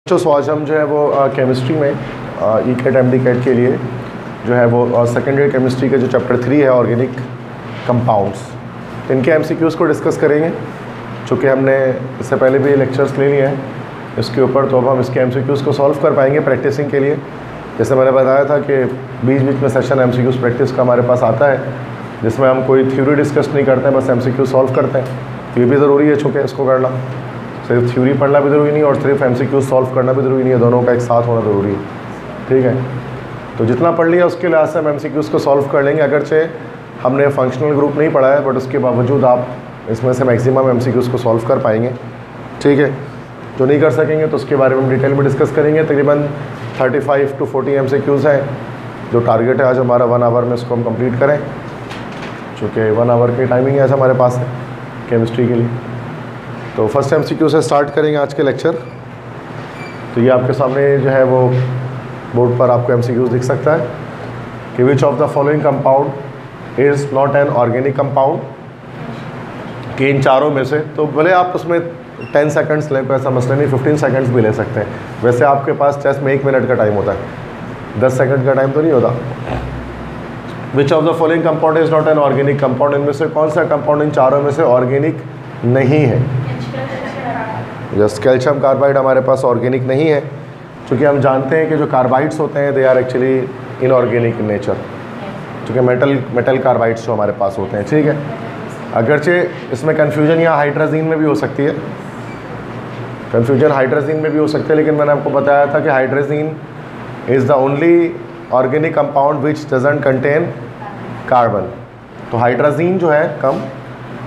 तो आज हम जो है वो केमिस्ट्री में ई-कैट एम-डी-कैट के लिए जो है वो सेकेंड ईयर केमिस्ट्री के जो चैप्टर 3 है ऑर्गेनिक कंपाउंड्स, इनके एमसीक्यूज़ को डिस्कस करेंगे। चूँकि हमने इससे पहले भी लेक्चर्स ले लिए हैं इसके ऊपर, तो अब हम इसके एमसीक्यूज़ को सॉल्व कर पाएंगे प्रैक्टिसिंग के लिए। जैसे मैंने बताया था कि बीच बीच में सेशन एमसीक्यूज़ प्रैक्टिस का हमारे पास आता है, जिसमें हम कोई थ्योरी डिस्कस नहीं करते हैं, बस एमसीक्यू सॉल्व करते हैं। ये भी ज़रूरी है चूँकि इसको करना, सिर्फ थ्योरी पढ़ना भी ज़रूरी नहीं और सिर्फ एमसीक्यू सॉल्व करना भी ज़रूरी नहीं है, दोनों का एक साथ होना ज़रूरी है। ठीक है, तो जितना पढ़ लिया उसके लिहाज से हम एमसीक्यूज़ को सॉल्व कर लेंगे। अगरचे हमने फंक्शनल ग्रुप नहीं पढ़ा है, बट उसके बावजूद आप इसमें से मैक्सिमम एमसीक्यूज़ को सॉल्व कर पाएंगे। ठीक है, जो नहीं कर सकेंगे तो उसके बारे में हम डिटेल में डिस्कस करेंगे। तकरीबन 35 to 40 एमसीक्यूज़ हैं, जो टारगेट है आज हमारा 1 आवर में इसको हम कंप्लीट करें, चूँकि 1 आवर की टाइमिंग आज हमारे पास है केमिस्ट्री के लिए। तो फर्स्ट एमसीक्यू से स्टार्ट करेंगे आज के लेक्चर। तो ये आपके सामने जो है वो बोर्ड पर आपको एमसीक्यूज़ दिख सकता है कि विच of the following compound is not an organic compound, कि इन चारों में से, तो भले आप उसमें 10 सेकंड्स लें, कोई ऐसा मसला नहीं, 15 सेकंड्स भी ले सकते हैं। वैसे आपके पास टेस्ट में 1 मिनट का टाइम होता है, 10 सेकंड का टाइम तो नहीं होता। विच of the following compound is not an organic compound, इनमें से कौन सा कंपाउंड इन चारों में से ऑर्गेनिक नहीं है। जस्ट कैल्शियम कार्बाइड हमारे पास ऑर्गेनिक नहीं है, क्योंकि हम जानते हैं कि जो कार्बाइड्स होते हैं they are actually inorganic in nature, क्योंकि मेटल कार्बाइड्स जो हमारे पास होते हैं। ठीक है, अगरचे इसमें कन्फ्यूजन यहाँ हाइड्राजीन में भी हो सकती है, कन्फ्यूजन हाइड्राजीन में भी हो सकती है, लेकिन मैंने आपको बताया था कि hydrazine is the only organic compound which doesn't contain carbon. तो हाइड्राजीन जो है कम,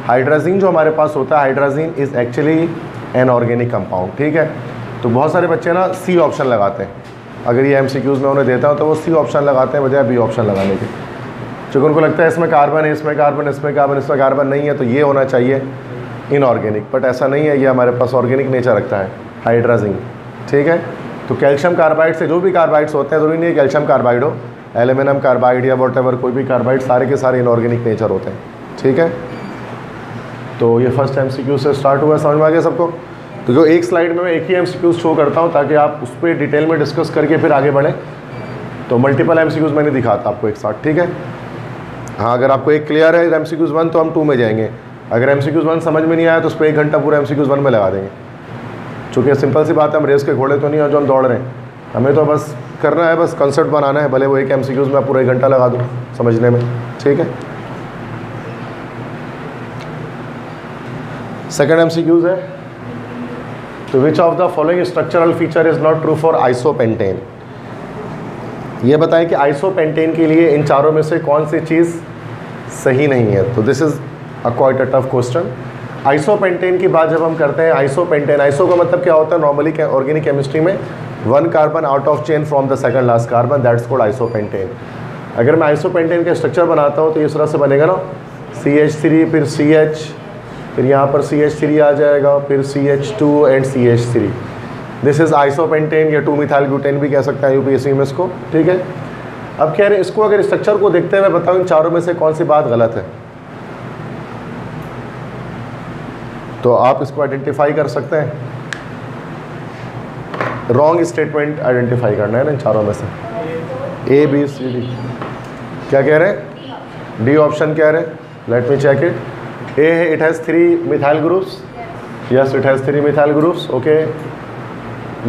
हाइड्राजीन जो हमारे पास होता है, hydrazine is actually an organic compound. ठीक है, तो बहुत सारे बच्चे ना सी ऑप्शन लगाते हैं, अगर ये एमसीक्यूज़ में उन्हें देता हूँ तो वो सी ऑप्शन लगाते हैं बजाय बी ऑप्शन लगाने के, क्योंकि उनको लगता है इसमें कार्बन है, इसमें कार्बन, इसमें कार्बन, इसमें कार्बन नहीं है, तो ये होना चाहिए इनऑर्गेनिक। बट ऐसा नहीं है, ये हमारे पास ऑर्गेनिक नेचर रखता है हाइड्राजीन। ठीक है, तो कैल्शियम कार्बाइड से जो भी कार्बाइड्स होते हैं, ज़रूरी नहीं है कैल्शियम कार्बाइड हो, एल्यूमिनियम कार्बाइड या वॉटेवर कोई भी कार्बाइड, सारे के सारे इनऑर्गेनिक नेचर होते हैं। ठीक है, तो ये फर्स्ट एमसीक्यू से स्टार्ट हुआ, समझ में आ गया सबको। तो जो एक स्लाइड में मैं एक ही एमसीक्यूज़ शो करता हूँ ताकि आप उस पर डिटेल में डिस्कस करके फिर आगे बढ़ें। तो मल्टीपल एमसीक्यूज़ मैंने दिखाता आपको एक साथ। ठीक है, हाँ, अगर आपको एक क्लियर है एमसीक्यूज़ 1 तो हम 2 में जाएंगे, अगर एमसीक्यूज़ 1 समझ में नहीं आया तो उस पर 1 घंटा पूरा एमसीक्यूज़ 1 में लगा देंगे। चूँकि सिंपल सी बात है, हम रेस के घोड़े तो नहीं है जो हम दौड़ रहे हैं, हमें तो बस करना है, बस कंसेप्ट बनाना है, भले वो एक एमसीक्यूज़ में पूरा 1 घंटा लगा दूँ समझने में। ठीक है, सेकेंड एमसीक्यूज़ है, तो विच of the following structural feature is not true for isopentane. ये बताएं कि आइसोपेंटेन के लिए इन चारों में से कौन सी चीज़ सही नहीं है। तो this is quite a tough question. Isopentane की बात जब हम करते हैं, आइसोपेंटेन, आइसो का मतलब क्या होता है नॉर्मली ऑर्गेनिक केमिस्ट्री में, 1 carbon out of chain from the second last carbon, that's called isopentane. अगर मैं आइसोपेंटेन का स्ट्रक्चर बनाता हूँ तो इस तरह से बनेगा ना, CH3 फिर CH, फिर यहाँ पर CH3 आ जाएगा, फिर CH2 and CH3। This is isopentane या 2-मिथाइल ब्यूटेन भी कह सकते हैं यूपीएससी में इसको। ठीक है, अब कह रहे हैं इसको, अगर स्ट्रक्चर को देखते हुए बताओ इन चारों में से कौन सी बात गलत है, तो आप इसको आइडेंटिफाई कर सकते हैं। रॉन्ग स्टेटमेंट आइडेंटिफाई करना है ना इन चारों में से, A B C D। क्या कह रहे हैं, डी ऑप्शन कह रहे हैं, let me check it. A है, it has 3 methyl groups, yes it has 3 methyl groups. Okay,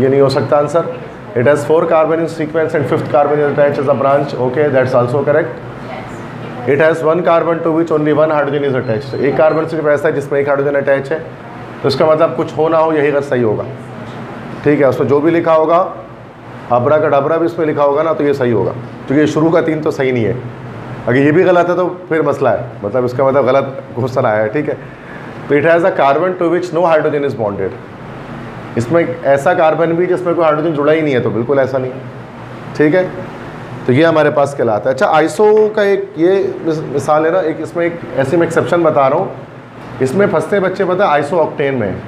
ये नहीं हो सकता answer. It has 4 carbon in sequence and 5th carbon is attached as a branch. Okay, that's also correct. It has 1 carbon to which only 1 hydrogen is attached. एक carbon सिर्फ ऐसा है जिसमें 1 hydrogen attach है, तो इसका मतलब कुछ हो ना हो यही अगर सही होगा। ठीक है, उसमें जो भी लिखा होगा, अबरा का डबरा भी इसमें लिखा होगा ना, तो ये सही होगा, क्योंकि ये शुरू का 3 तो सही नहीं है। अगर ये भी गलत है तो फिर मसला है, मतलब इसका मतलब गलत क्वेश्चन आया है। ठीक है, तो it has a carbon to which no hydrogen is bonded. इसमें ऐसा कार्बन भी जिसमें कोई हाइड्रोजन जुड़ा ही नहीं है, तो बिल्कुल ऐसा नहीं। ठीक है, तो ये हमारे पास कहलाता है। अच्छा, आइसो का एक ये मिसाल है ना, एक इसमें एक ऐसी मैं एक्सेप्शन बता रहा हूँ, इसमें फंसते बच्चे पता है आइसो ऑक्टेन में।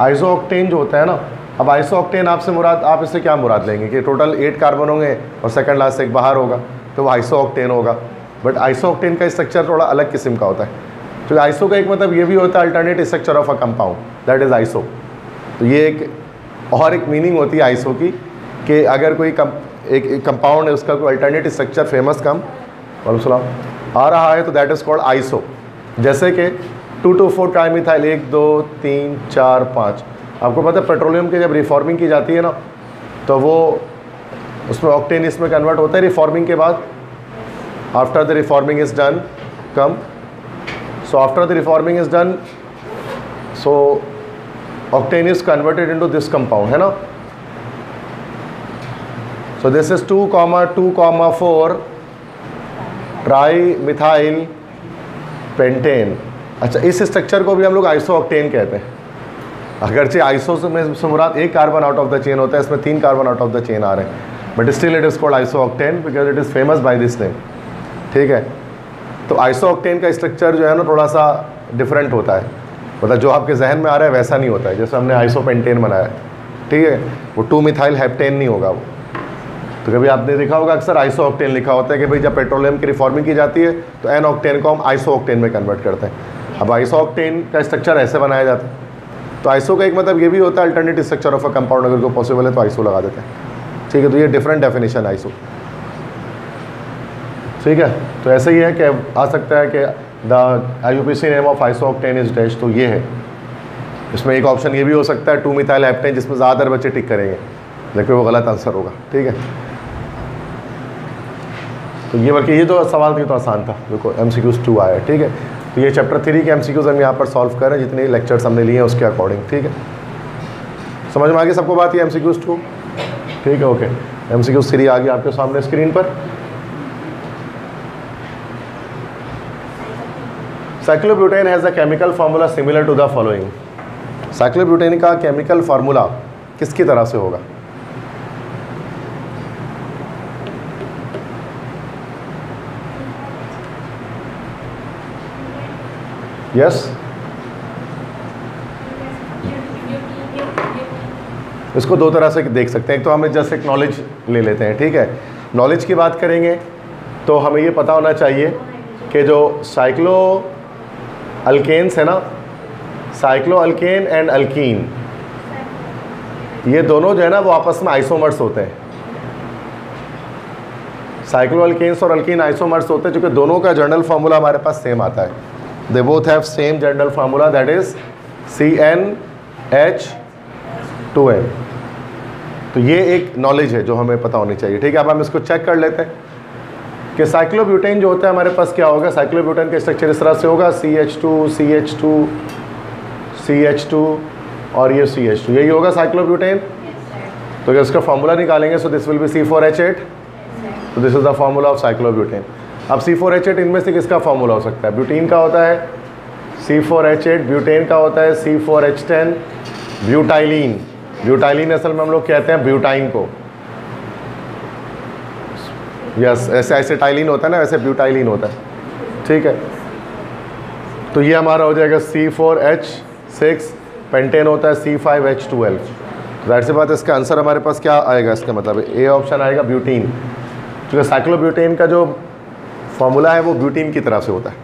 आइसो ऑक्टेन जो होता है ना, अब आइसो ऑक्टेन आपसे मुराद, आप इससे क्या मुराद लेंगे कि टोटल 8 कार्बन होंगे और सेकंड लास्ट से एक बाहर होगा, तो वो आइसो ऑक्टेन होगा। बट आइसो ऑक्टेन का स्ट्रक्चर थोड़ा अलग किस्म का होता है। तो आइसो का एक मतलब ये भी होता है alternate structure of a compound, that is iso. तो ये एक और एक मीनिंग होती है आइसो की कि अगर कोई एक कंपाउंड है उसका कोई अल्टरनेटिव स्ट्रक्चर फेमस आ रहा है तो दैट इज़ कॉल्ड आइसो। जैसे कि 2,2,4 ट्राइमिथाइल 1 2 3 4 5। आपको पता है पेट्रोलियम की जब रिफॉर्मिंग की जाती है ना तो वो उसमें ऑक्टेन इसमें कन्वर्ट होता है रिफॉर्मिंग के बाद। After the reforming is done come, so after the reforming is done so octane is converted into this compound, है ना। So this is 2,2,4 tri methyl pentane. अच्छा, इस स्ट्रक्चर को भी हम लोग आइसो ऑक्टेन कहते हैं। अगरचे आइसो में मुराद एक carbon out of the chain होता है, इसमें 3 carbon out of the chain आ रहे हैं, but still it is called iso octane because it is famous by this name. ठीक है, तो आइसो ऑक्टेन का स्ट्रक्चर जो है ना थोड़ा सा डिफरेंट होता है, मतलब जो आपके जहन में आ रहा है वैसा नहीं होता है जैसे हमने आइसो पेंटेन बनाया है। ठीक है, वो 2 मिथाइल हेप्टेन नहीं होगा वो। तो कभी आपने देखा होगा अक्सर आइसो ऑक्टेन लिखा होता है कि भाई जब पेट्रोलियम की रिफॉर्मिंग की जाती है तो एन ऑक्टेन को हम आइसो ऑक्टेन में कन्वर्ट करते हैं। अब आइसो ऑक्टेन का स्ट्रक्चर ऐसे बनाया जाता है। तो आइसो का एक मतलब ये भी होता है alternative structure of a compound, अगर कोई पॉसिबल है तो आइसो लगा देते हैं। ठीक है, तो ये डिफरेंट डेफिनेशन आइसो। ठीक है, तो ऐसे ही है कि आ सकता है कि the IUPAC name of iso octane is dash, तो ये है। इसमें एक ऑप्शन ये भी हो सकता है 2 मिथाइल हेप्टेन, जिसमें ज़्यादातर बच्चे टिक करेंगे लेकिन वो गलत आंसर होगा। ठीक है, तो ये बल्कि ये जो सवाल था तो आसान था, देखो MCQs 2 आया। ठीक है, तो ये चैप्टर 3 के MCQs हम यहाँ पर सॉल्व कर रहे हैं, जितने लेक्चर्स हमने लिए हैं उसके अकॉर्डिंग। ठीक है, समझ में आ गई सबको बात, ये MCQs 2। ठीक है, ओके, MCQs 3 आ गई आपके सामने स्क्रीन पर। Cyclobutane has a chemical formula similar to the following. Cyclobutane का केमिकल फार्मूला किसकी तरह से होगा? यस, इसको दो तरह से देख सकते हैं। एक तो हमें जस्ट एक नॉलेज ले लेते हैं। ठीक है, नॉलेज की बात करेंगे तो हमें ये पता होना चाहिए कि जो साइक्लो अल्केन्स है ना, साइक्लो अल्केन एंड अल्कीन, ये दोनों जो है ना वो आपस में आइसोमर्स होते हैं। साइक्लो अल्केन्स और अल्कीन आइसोमर्स होते हैं, क्योंकि दोनों का जनरल फार्मूला हमारे पास सेम आता है। They both have same general formula, that is CnH2n। तो ये एक नॉलेज है जो हमें पता होनी चाहिए। ठीक है, अब हम इसको चेक कर लेते हैं कि साइक्लोब्यूटेन जो होता है हमारे पास क्या होगा। साइक्लोब्यूटेन का स्ट्रक्चर इस तरह से होगा, CH2 CH2 CH2 और ये CH2, यही होगा साइक्लोब्यूटेन। तो अगर इसका फार्मूला निकालेंगे so this will be C4H8। तो this is the formula of cyclobutane. अब C4H8 इनमें से किसका फार्मूला हो सकता है? ब्यूटीन का होता है C4H8, ब्यूटेन का होता है C4H10, ब्यूटाइलिन। ब्यूटाइलिन असल में हम लोग कहते हैं ब्यूटाइन को। यस, ऐसे एसिटाइलिन होता है ना, वैसे ब्यूटाइलिन होता है। ठीक है, तो ये हमारा हो जाएगा C4H6, पेंटेन होता है C5H12। जाहिर सी बात है इसका आंसर हमारे पास क्या आएगा, इसका मतलब ए ऑप्शन आएगा ब्यूटीन, क्योंकि साइक्लोब्यूटेन का जो फॉर्मूला है वो ब्यूटीन की तरह से होता है,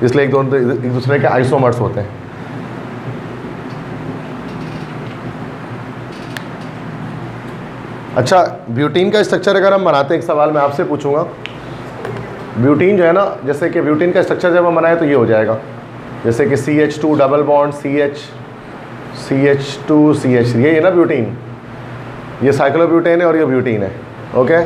इसलिए एक दूसरे के आइसोमर्स होते हैं। अच्छा, ब्यूटीन का स्ट्रक्चर अगर हम बनाते हैं, एक सवाल मैं आपसे पूछूंगा। ब्यूटीन जो है ना, जैसे कि ब्यूटीन का स्ट्रक्चर जब हम बनाए तो ये हो जाएगा, जैसे कि CH2 double bond CH2 CH3, ये है ना ब्यूटीन। ये साइक्लोब्यूटेन है और ये ब्यूटीन है। ओके,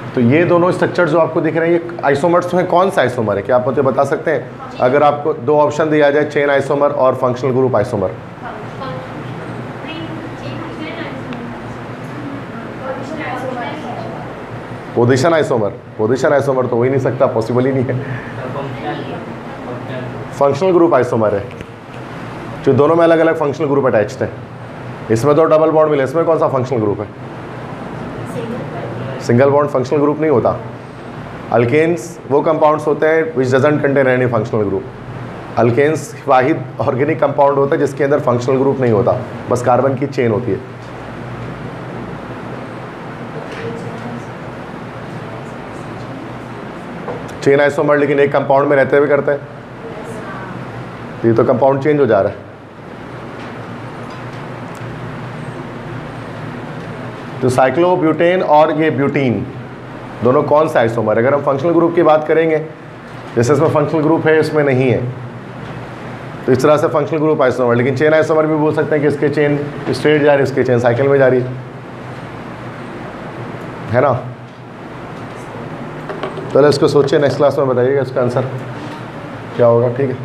तो ये दोनों स्ट्रक्चर जो आपको दिख रहे हैं ये आइसोमर्स हैं। कौन सा आइसोमर है, क्या आप मुझे बता सकते हैं? अगर आपको दो ऑप्शन दिया जाए, चेन आइसोमर और functional group isomer. Position isomer, position isomer तो हो ही नहीं सकता, पॉसिबल ही नहीं है। फंक्शनल ग्रुप आइसोमर है, जो दोनों में अलग अलग फंक्शनल ग्रुप अटैच्ड है। इसमें तो डबल बॉन्ड मिले, इसमें कौन सा फंक्शनल ग्रुप है? सिंगल बॉन्ड फंक्शनल ग्रुप नहीं होता। अल्केन्स वो कंपाउंड्स होते हैं which doesn't contain any functional group. Alkanes वाहिद ऑर्गेनिक कंपाउंड होता है जिसके अंदर फंक्शनल ग्रुप नहीं होता, बस कार्बन की चेन होती है। चेन आइसोमर लेकिन एक कंपाउंड में रहते हुए करते हैं, तो ये तो कंपाउंड चेंज हो जा रहा है। तो साइक्लोब्यूटेन और ये ब्यूटीन दोनों कौन सा आइसोमर है? अगर हम फंक्शनल ग्रुप की बात करेंगे, जैसे इसमें फंक्शनल ग्रुप है, इसमें नहीं है, तो इस तरह से फंक्शनल ग्रुप आइसोमर। लेकिन चेन आइसोमर भी बोल सकते हैं कि इसके चेन स्ट्रेट जा रही है, इसके चेन साइकिल में जा रही है ना। चलो इसको सोचिए, नेक्स्ट क्लास में बताइएगा इसका आंसर क्या होगा, ठीक है।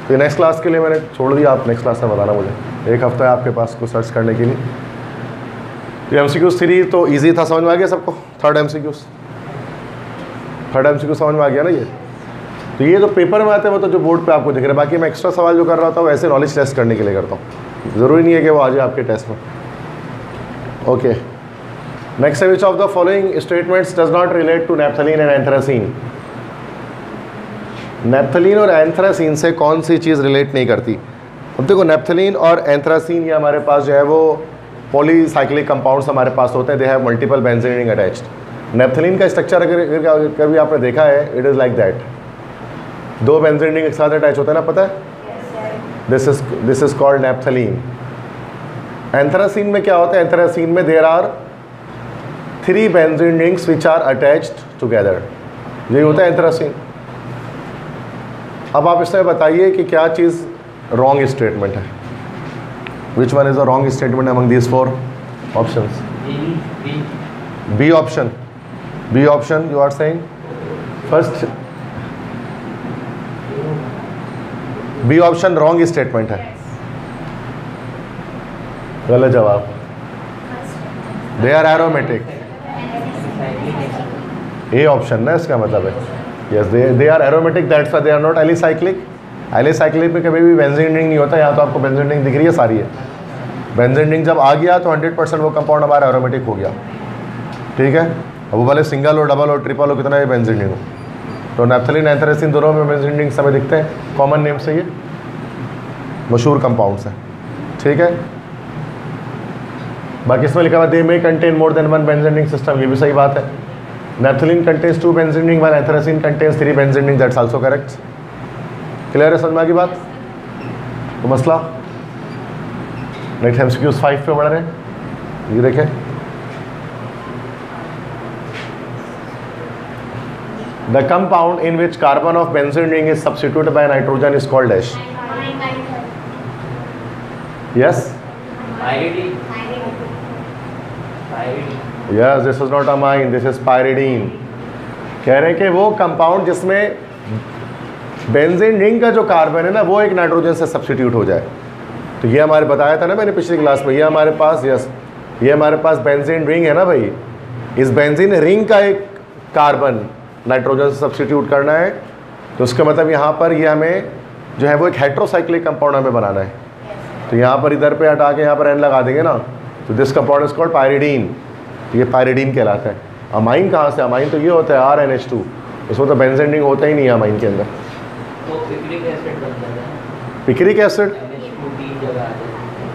तो नेक्स्ट क्लास के लिए मैंने छोड़ दिया, आप नेक्स्ट क्लास में बताना मुझे, एक हफ्ता है आपके पास को सर्च करने के लिए। तो MCQs 3 तो इजी था, समझ में आ गया सबको? थर्ड MCQ समझ में आ गया ना ये? तो ये जो पेपर में आते हैं वो तो जो बोर्ड पे आपको दिख रहा है, बाकी मैं एक्स्ट्रा सवाल जो कर रहा था वो ऐसे नॉलेज टेस्ट करने के लिए करता हूँ, ज़रूरी नहीं है कि वो आ जाए आपके टेस्ट में। ओके, नेक्स्ट है, which of the following statements does not relate to naphthalene and anthracene? Naphthalene और एंथ्रासीन से कौन सी चीज़ रिलेट नहीं करती? अब देखो, नैप्थलीन और एंथ्रासीन ये हमारे पास जो है वो पॉलीसाइक्लिक कंपाउंड्स हमारे पास होते हैं, they have multiple benzene ring attached. Naphthalene का स्ट्रक्चर अगर कभी आपने देखा है, it is like that, 2 benzene ring एक साथ अटैच होता है ना, पता है? This is called naphthalene. Anthracene में क्या होता है? एंथ्रासीन में there are 3 benzene rings which are attached together, यही होता है एंथ्रासीन। अब आप इसमें बताइए कि क्या चीज़ रॉन्ग स्टेटमेंट है? Which one is a wrong statement among these 4 options? B option, B option you are saying first, B option wrong statement है, गलत जवाब। They are aromatic, A option ना इसका मतलब है, yes they are aromatic, that's why they are not alicyclic. Alicyclic में कभी भी बेंजीन रिंग नहीं होता, यहाँ तो आपको बेंजीन रिंग दिख रही है सारी है। बेंजीन रिंग जब आ गया तो 100% वो कंपाउंड हमारा एरोमेटिक हो गया, ठीक है। अब वो भले सिंगल हो, डबल हो, ट्रिपल हो, कितना भी बेंजीन रिंग हो, तो नैप्थलीन एंथ्रासीन दोनों में बेंजीन रिंग हमें दिखते हैं, कॉमन नेम से ये मशहूर कंपाउंड्स हैं, ठीक है। बाकी इसमें लिखा हुआ they may contain more than 1 benzene ring system, ये भी सही बात है। Naphthalene contains 2 benzene ring, while anthracene contains 3 benzene ring, that's also correct. Clear है, समझ में आ गई बात? तो मसला नेक्स्ट MCQs 5 पे बढ़ रहे हैं, ये देखें। The compound in which carbon of benzene ring is substituted by nitrogen is called dash. Yes? Pyridine. Yes, this is not amine, this is pyridine. कह रहे हैं कि वो कंपाउंड जिसमें बेंजीन रिंग का जो कार्बन है ना वो एक नाइट्रोजन से सब्स्टिट्यूट हो जाए। तो ये हमारे बताया था ना मैंने पिछली क्लास में, ये हमारे पास, यस ये हमारे पास बेंजीन रिंग है ना भाई, इस बेंजीन रिंग का एक कार्बन नाइट्रोजन से सब्स्टिट्यूट करना है, तो उसका मतलब यहाँ पर ये हमें जो है वो एक हेट्रोसाइक्लिक कंपाउंड हमें बनाना है। तो यहाँ पर इधर पे हटा के यहाँ पर एन लगा देंगे ना, तो this compound is called pyridine, ये पायरिडीन कहलाता है। अमाइन कहाँ से? अमाइन तो ये होता है RNH2, उसमें तो बेंजीन रिंग होता ही नहीं है अमाइन के अंदर। तो पिक्रिक एसिड बनता है, पिक्रिक एसिड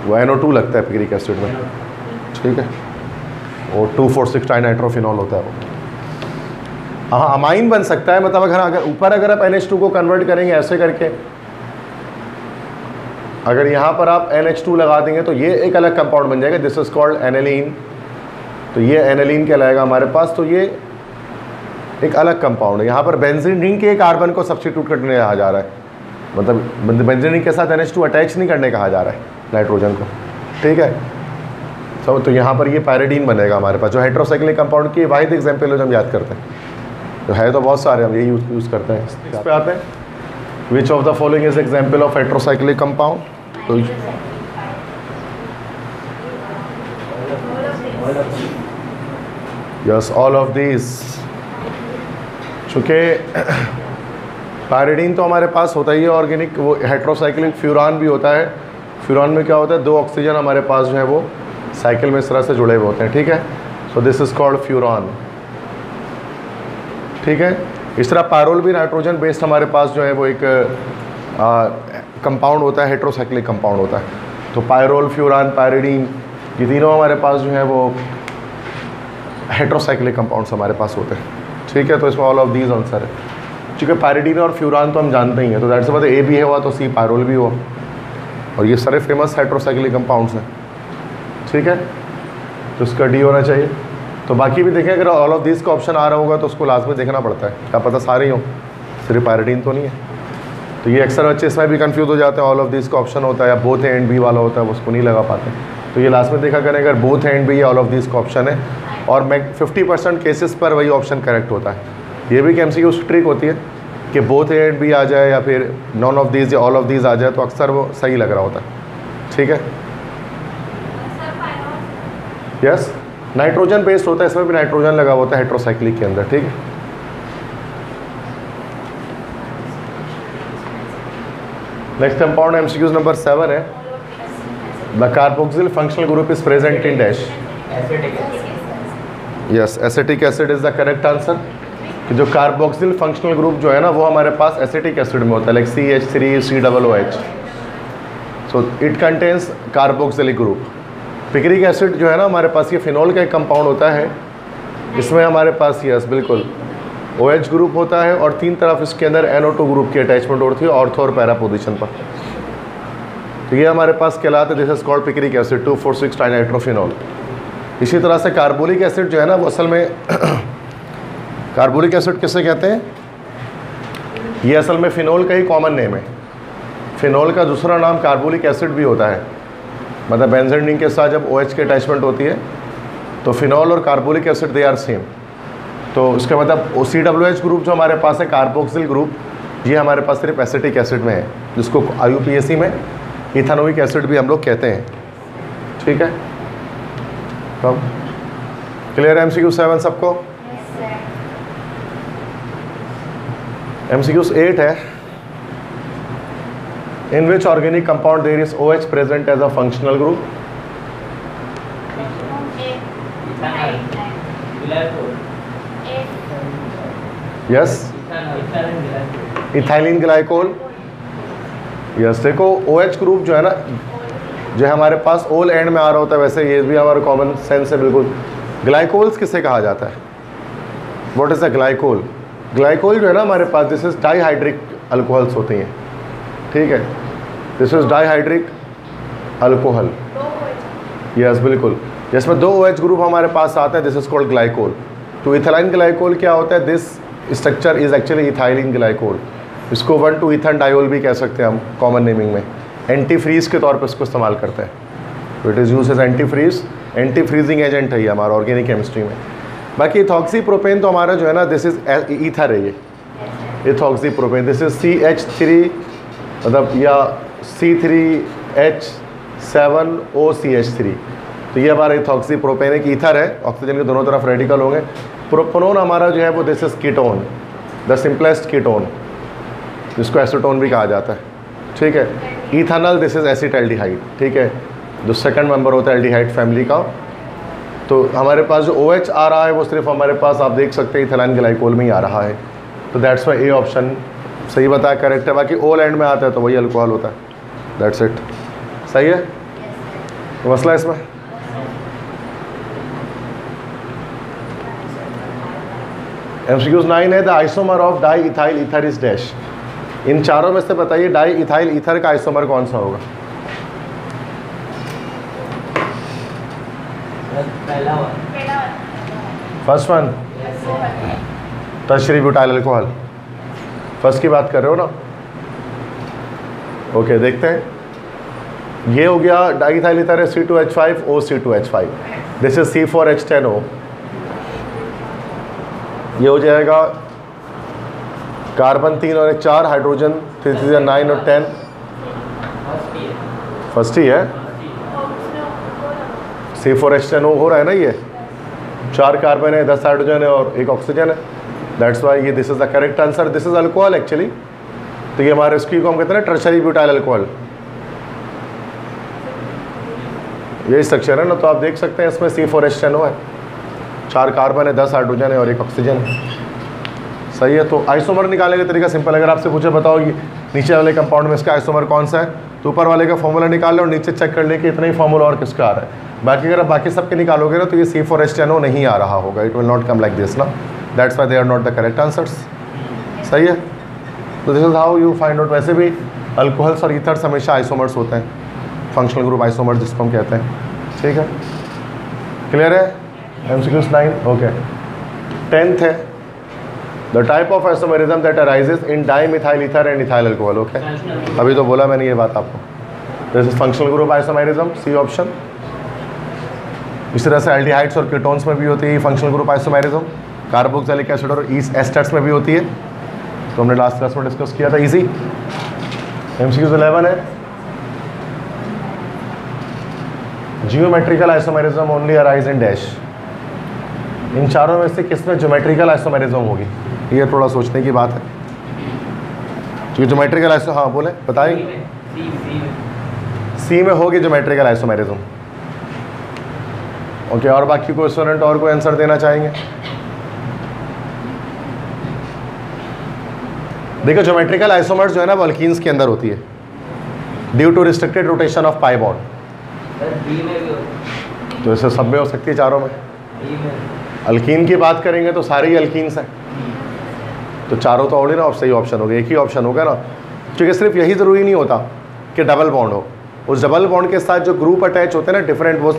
वो NO2 लगता है पिक्रिक एसिड में, ठीक है, वो 2,4,6 ट्राइनाइट्रोफिनॉल होता है वो। हाँ, अमाइन बन सकता है, मतलब अगर ऊपर अगर आप NH2 को कन्वर्ट करेंगे ऐसे करके, अगर यहाँ पर आप NH2 लगा देंगे तो ये एक अलग कंपाउंड बन जाएगा, दिस इज कॉल्ड एनेलीन। तो ये एनेलीन कहलाएगा हमारे पास, तो ये एक अलग कंपाउंड है। यहाँ पर बेंजीन रिंग के कार्बन को सब्स्टिट्यूट करने कहा जा रहा है, मतलब बेंजीन रिंग के साथ NH2 अटैच नहीं करने कहा जा रहा है नाइट्रोजन को, ठीक है। तो यहाँ पर ये पायरिडीन बनेगा हमारे पास, जो हेट्रोसाइक्लिक कंपाउंड की वाहिद एग्जाम्पल है जो हम याद करते हैं। तो है तो बहुत सारे, हम यही यूज़ करते हैं। इस पे आते हैं, which of the following is example of heterocyclic compound? तो यस, ऑल ऑफ दीज। चूँकि पायरिडीन तो हमारे पास होता ही है ऑर्गेनिक, वो हेट्रोसाइक्लिक फ्यूरान भी होता है। फ्यूरान में क्या होता है, 2 ऑक्सीजन हमारे पास जो है वो साइकिल में इस तरह से जुड़े हुए होते हैं, ठीक है। So this is called furan, ठीक है। इस तरह पायरोल भी नाइट्रोजन बेस्ड हमारे पास जो है वो एक कंपाउंड होता है, हेट्रोसाइक्लिक कंपाउंड होता है। तो पायरोल, फ्यूरान, पायरिडीन, ये तीनों हमारे पास जो है वो हेट्रोसाइक्लिक कंपाउंड्स हमारे पास होते हैं, ठीक है। तो इसमें ऑल ऑफ दीज आंसर है। क्योंकि पायरिडीन और फ्यूरान तो हम जानते ही हैं, तो दैट्स मतलब A भी है हुआ तो C पायरोल भी हुआ, और ये सारे फेमस हेट्रोसाइक्लिक कंपाउंड्स हैं, ठीक है, तो उसका डी होना चाहिए। तो बाकी भी देखें, अगर ऑल ऑफ दिस का ऑप्शन आ रहा होगा तो उसको लास्ट में देखना पड़ता है, क्या पता सारे ही हो, सिर्फ पायरिडीन तो नहीं है। तो ये अक्सर बच्चे इसमें भी कंफ्यूज हो जाते हैं, ऑल ऑफ दिस का ऑप्शन होता है या बोथ ए एंड बी वाला होता है, वो उसको नहीं लगा पाते। तो ये लास्ट में देखा करें, अगर बोथ ए एंड बी या ऑल ऑफ दिस का ऑप्शन है, और मैं 50% केसेस पर वही ऑप्शन करेक्ट होता है। ये भी एमसीक्यू ट्रिक होती है कि बोथ ए एंड बी आ जाए या फिर नॉन ऑफ दिस या ऑल ऑफ दिस आ जाए, तो अक्सर वो सही लग रहा होता है। ठीक है, यस, नाइट्रोजन बेस्ड होता है, इसमें भी नाइट्रोजन लगा होता है हेट्रोसाइक्लिक के अंदर। ठीक है, नेक्स्ट कंपाउंड एमसीक्यूज नंबर 7 है, the carboxyl functional group is present in dash. Yes, acetic acid is the correct answer. कि जो कार्बोक्सिल फंक्शनल ग्रुप जो है ना, वो हमारे पास एसिटिक एसिड में होता है, like CH3COOH। So it contains carboxylic group. Picric acid जो है ना हमारे पास, ये फिनॉल का एक कंपाउंड होता है, इसमें हमारे पास यस बिल्कुल OH ग्रुप होता है, और तीन तरफ इसके अंदर NO2 ग्रुप की अटैचमेंट होती है ऑर्थो और पैरा पोजीशन पर। तो ये हमारे पास कहलाते हैं, this is called picric acid 2,4,6 trinitrophenol. इसी तरह से कार्बोलिक एसिड जो है ना, वो असल में कार्बोलिक एसिड किसे कहते हैं, ये असल में फिनॉल का ही कॉमन नेम है। फिनॉल का दूसरा नाम कार्बोलिक एसिड भी होता है, मतलब बेंजीन रिंग के साथ जब OH की अटैचमेंट होती है तो फिनॉल और carbolic acid they are same. तो उसका मतलब COOH ग्रुप जो हमारे पास है, कार्बोक्सिल ग्रुप, ये हमारे पास सिर्फ एसिटिक एसिड में है, जिसको IUPAC में इथेनोइक एसिड भी हम लोग कहते हैं। ठीक है, तो क्लियर है MCQ 7 सबको? MCQ 8 है, in which organic compound there is OH present as a functional group? Yes, ethylene glycol. Yes, देखो OH ग्रुप जो है ना, जो हमारे पास ओल एंड में आ रहा होता है, वैसे ये भी हमारा कॉमन सेंस है बिल्कुल। ग्लाइकोल्स किसे कहा जाता है? What is the glycol? Glycol जो है ना हमारे पास, दिस इज डाईहाइड्रिक अल्कोहल्स होती हैं। ठीक है, this is dihydric alcohol. Yes बिल्कुल, जिसमें 2 OH ग्रुप हमारे पास आते हैं, दिस इज कॉल्ड ग्लाइकोल। तो इथाइलिन ग्लाइकोल क्या होता है? This structure is actually ethylene glycol. इसको 1,2-ईथन डायोल भी कह सकते हैं हम कॉमन नेमिंग में। एंटी फ्रीज के तौर पर इसको इस्तेमाल करते हैं, तो it is use as antifreeze, anti freezing agent है ये हमारा ऑर्गेनिक केमिस्ट्री में। बाकी इथॉक्सी प्रोपेन तो हमारा जो है ना, दिस इज ईथर है ये ethoxy propane, this is CH3 मतलब या C3H7OCH3। तो ये हमारा इथॉक्सी प्रोपेन एक ईथर है, ऑक्सीजन के दोनों तरफ रेडिकल होंगे। प्रोपेनोन हमारा जो है वो this is ketone, the simplest ketone, जिसको एसीटोन भी कहा जाता है। ठीक है, इथेनॉल दिस इज एसिटाल्डिहाइड। ठीक है, जो सेकंड मेंबर होता है एल्डिहाइड फैमिली का। तो हमारे पास जो OH आ रहा है वो सिर्फ हमारे पास आप देख सकते हैं इथाइलिन ग्लाइकोल में ही आ रहा है। तो दैट्स वाई ए ऑप्शन सही बताया, करेक्ट है। बाकी ओल एंड में आता है तो वही अल्कोहल होता है, दैट्स इट। सही है, तो मसला इसमें MCQ 9 है, the isomer of di ethyl ether is dash. इन चारों में से बताइए डाई इथाइल ईथर का आइसोमर कौन सा होगा? First one, tertiary butyl alcohol. First की बात कर रहे हो ना? ओके, देखते हैं। ये हो गया डाई इथाइल ईथर है C2H5OC2H5, दिस इज C4H10O। ये हो जाएगा कार्बन 3 और 4, हाइड्रोजन 3 9 और 10। फर्स्ट ही है, C4H10O हो रहा है ना, ये 4 कार्बन है, 10 हाइड्रोजन है और 1 ऑक्सीजन है। दैट्स वाई ये this is the correct answer. This is alcohol actually. तो ये हमारे इसकी को हम कहते हैं ना टर्शियरी ब्यूटाइल अल्कोहल, यही स्ट्रक्चर है ना। तो आप देख सकते हैं इसमें C4H10O है, 4 कार्बन है, 10 हाइड्रोजन है और 1 ऑक्सीजन है। सही है। तो आइसोमर निकालने का तरीका सिंपल, अगर आपसे पूछे बताओ कि नीचे वाले कंपाउंड में इसका आइसोमर कौन सा है, तो ऊपर वाले का फॉर्मूला निकाल लो और नीचे चेक कर ले कि इतना ही फॉर्मूला और किसका आ रहा है। बाकी अगर आप बाकी सबके निकालोगे ना तो ये C4H10O नहीं आ रहा होगा, it will not come like this ना, that's why they are not the correct answers. सही है। तो this is how you find out. वैसे भी अल्कोहल्स और ईथर्स हमेशा आइसोमर्स होते हैं, फंक्शनल ग्रुप आइसोमर जिसको हम कहते हैं। ठीक है, क्लियर है? MCQ 9 okay. 10th है the type of isomerism that arises in dimethyl ether and ethyl alcohol. Okay, अभी तो बोला मैंने ये बात आपको। This is functional group isomerism, C option. इस तरह से एल्डिहाइड्स और कीटोन्स में भी होती है functional group isomerism, carboxylic acid और एस्टर्स में भी होती है, तो हमने लास्ट क्लास में डिस्कस किया था। इजी। MCQ 11 है geometrical isomerism only arise in dash. इन चारों में से किसमें ज्योमेट्रिकल आइसोमेरिज्म होगी, ये थोड़ा सोचने की बात है। क्योंकि ज्योमेट्रिकल आइसो, हाँ बोले बताइए। सी में होगी ज्योमेट्रिकल आइसोमेरिज्म। ओके, और बाकी कोई स्टूडेंट और कोई आंसर देना चाहेंगे? देखो ज्योमेट्रिकल आइसोमर्स जो है ना वो अल्कीन्स के अंदर होती है due to restricted rotation of pi bond. तो ऐसे सब में हो सकती है, चारों में। अल्कीन की बात करेंगे तो सारे ही अल्कीन्स हैं, तो चारों तो और ना सही ऑप्शन होगा, एक ही ऑप्शन होगा ना। क्योंकि सिर्फ यही ज़रूरी नहीं होता कि डबल बॉन्ड हो, उस डबल बॉन्ड के साथ जो ग्रुप अटैच होते हैं ना डिफरेंट, वो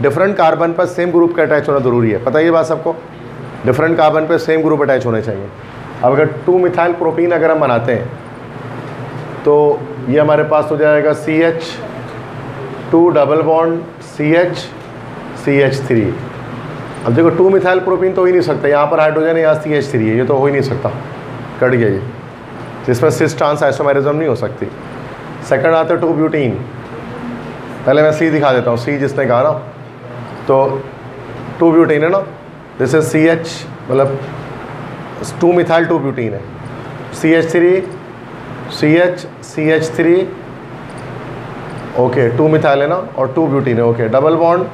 डिफरेंट कार्बन पर सेम ग्रुप का अटैच होना ज़रूरी है। पता है ये बात सबको, डिफरेंट कार्बन पर सेम ग्रुप अटैच होने चाहिए। अब अगर 2 मिथाइल प्रोपीन अगर हम बनाते हैं तो ये हमारे पास हो जाएगा CH 2 double bond CH CH3। अब देखो 2 मिथाइल प्रोपीन तो हो ही नहीं सकता, यहाँ पर हाइड्रोजन है, यहाँ CH3 है, ये तो हो ही नहीं सकता, कट गया ये, जिसमें सिस ट्रांस आइसोमेरिज्म नहीं हो सकती। सेकंड आता है 2 ब्यूटीन। पहले मैं C दिखा देता हूँ, C जिसने कहा ना, तो 2 ब्यूटीन है ना, दिस इज CH, मतलब 2 मिथाइल 2 ब्यूटीन है, CH3 CH CH3 okay, 2 methyl है ना और 2 ब्यूटीन है। ओके, डबल बॉन्ड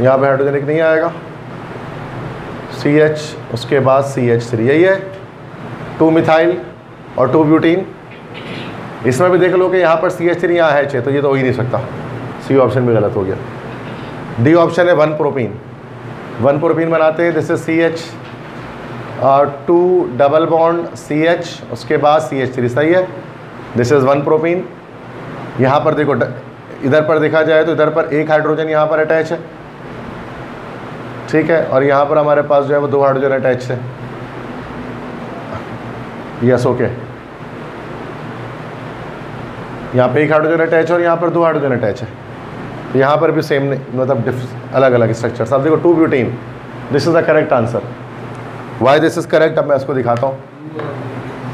यहाँ पे हाइड्रोजनिक नहीं आएगा, CH उसके बाद CH3, यही है 2 मिथाइल और 2 ब्यूटीन। इसमें भी देख लो कि यहाँ पर CH3 यहाँ है, तो ये तो हो ही नहीं सकता, C ऑप्शन भी गलत हो गया। D ऑप्शन है 1 प्रोपीन। 1 प्रोपीन बनाते हैं, this is CH 2 double bond CH उसके बाद CH3, सही है। This is 1 propene. यहाँ पर देखो, इधर पर देखा जाए तो इधर पर एक हाइड्रोजन यहाँ पर अटैच है, ठीक है, और यहाँ पर हमारे पास जो है वो 2 हाइड्रोजन अटैच है। यस, ओके, यहाँ पे एक हाइड्रोजन अटैच है और यहाँ पर 2 हाइड्रोजन अटैच है। यहाँ पर भी सेम, मतलब अलग अलग स्ट्रक्चर्स। अब देखो 2 butene, this is the correct answer. Why this is correct, अब मैं इसको दिखाता हूँ।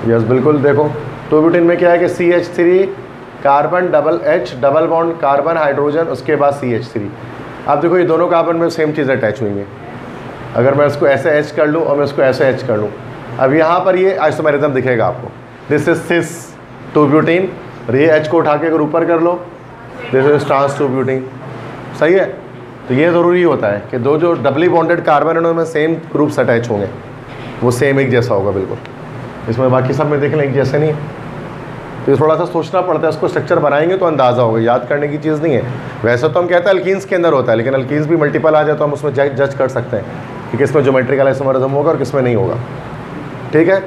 यस बिल्कुल, देखो 2 ब्यूटीन में क्या है कि CH3 carbon double H double bond carbon hydrogen उसके बाद CH3। अब देखो ये दोनों कार्बन में सेम चीज़ अटैच हुई है। अगर मैं इसको ऐसे H कर लूँ और मैं इसको ऐसे H कर लूँ, अब यहाँ पर ये आइसोमेरिज्म दिखेगा आपको, दिस इज सिस 2 ब्यूटीन, और ये H को उठा के अगर ऊपर कर लो, दिस इज ट्रांस 2 ब्यूटीन, सही है। तो ये ज़रूरी होता है कि दो जो डबली बॉन्डेड कार्बन है उनमें सेम ग्रुप्स अटैच होंगे, वो सेम एक जैसा होगा बिल्कुल। इसमें बाकी सब में देख लें एक जैसे नहीं है, तो थोड़ा सा सोचना पड़ता है, उसको स्ट्रक्चर बनाएंगे तो अंदाज़ा होगा, याद करने की चीज़ नहीं है। वैसे तो हम कहते हैं अल्कीन्स के अंदर होता है, लेकिन अल्कीन्स भी मल्टीपल आ जाए तो हम उसमें जज कर सकते हैं कि किसमें ज्योमेट्रिकल आइसोमेरिज्म होगा और किसमें नहीं होगा, ठीक है।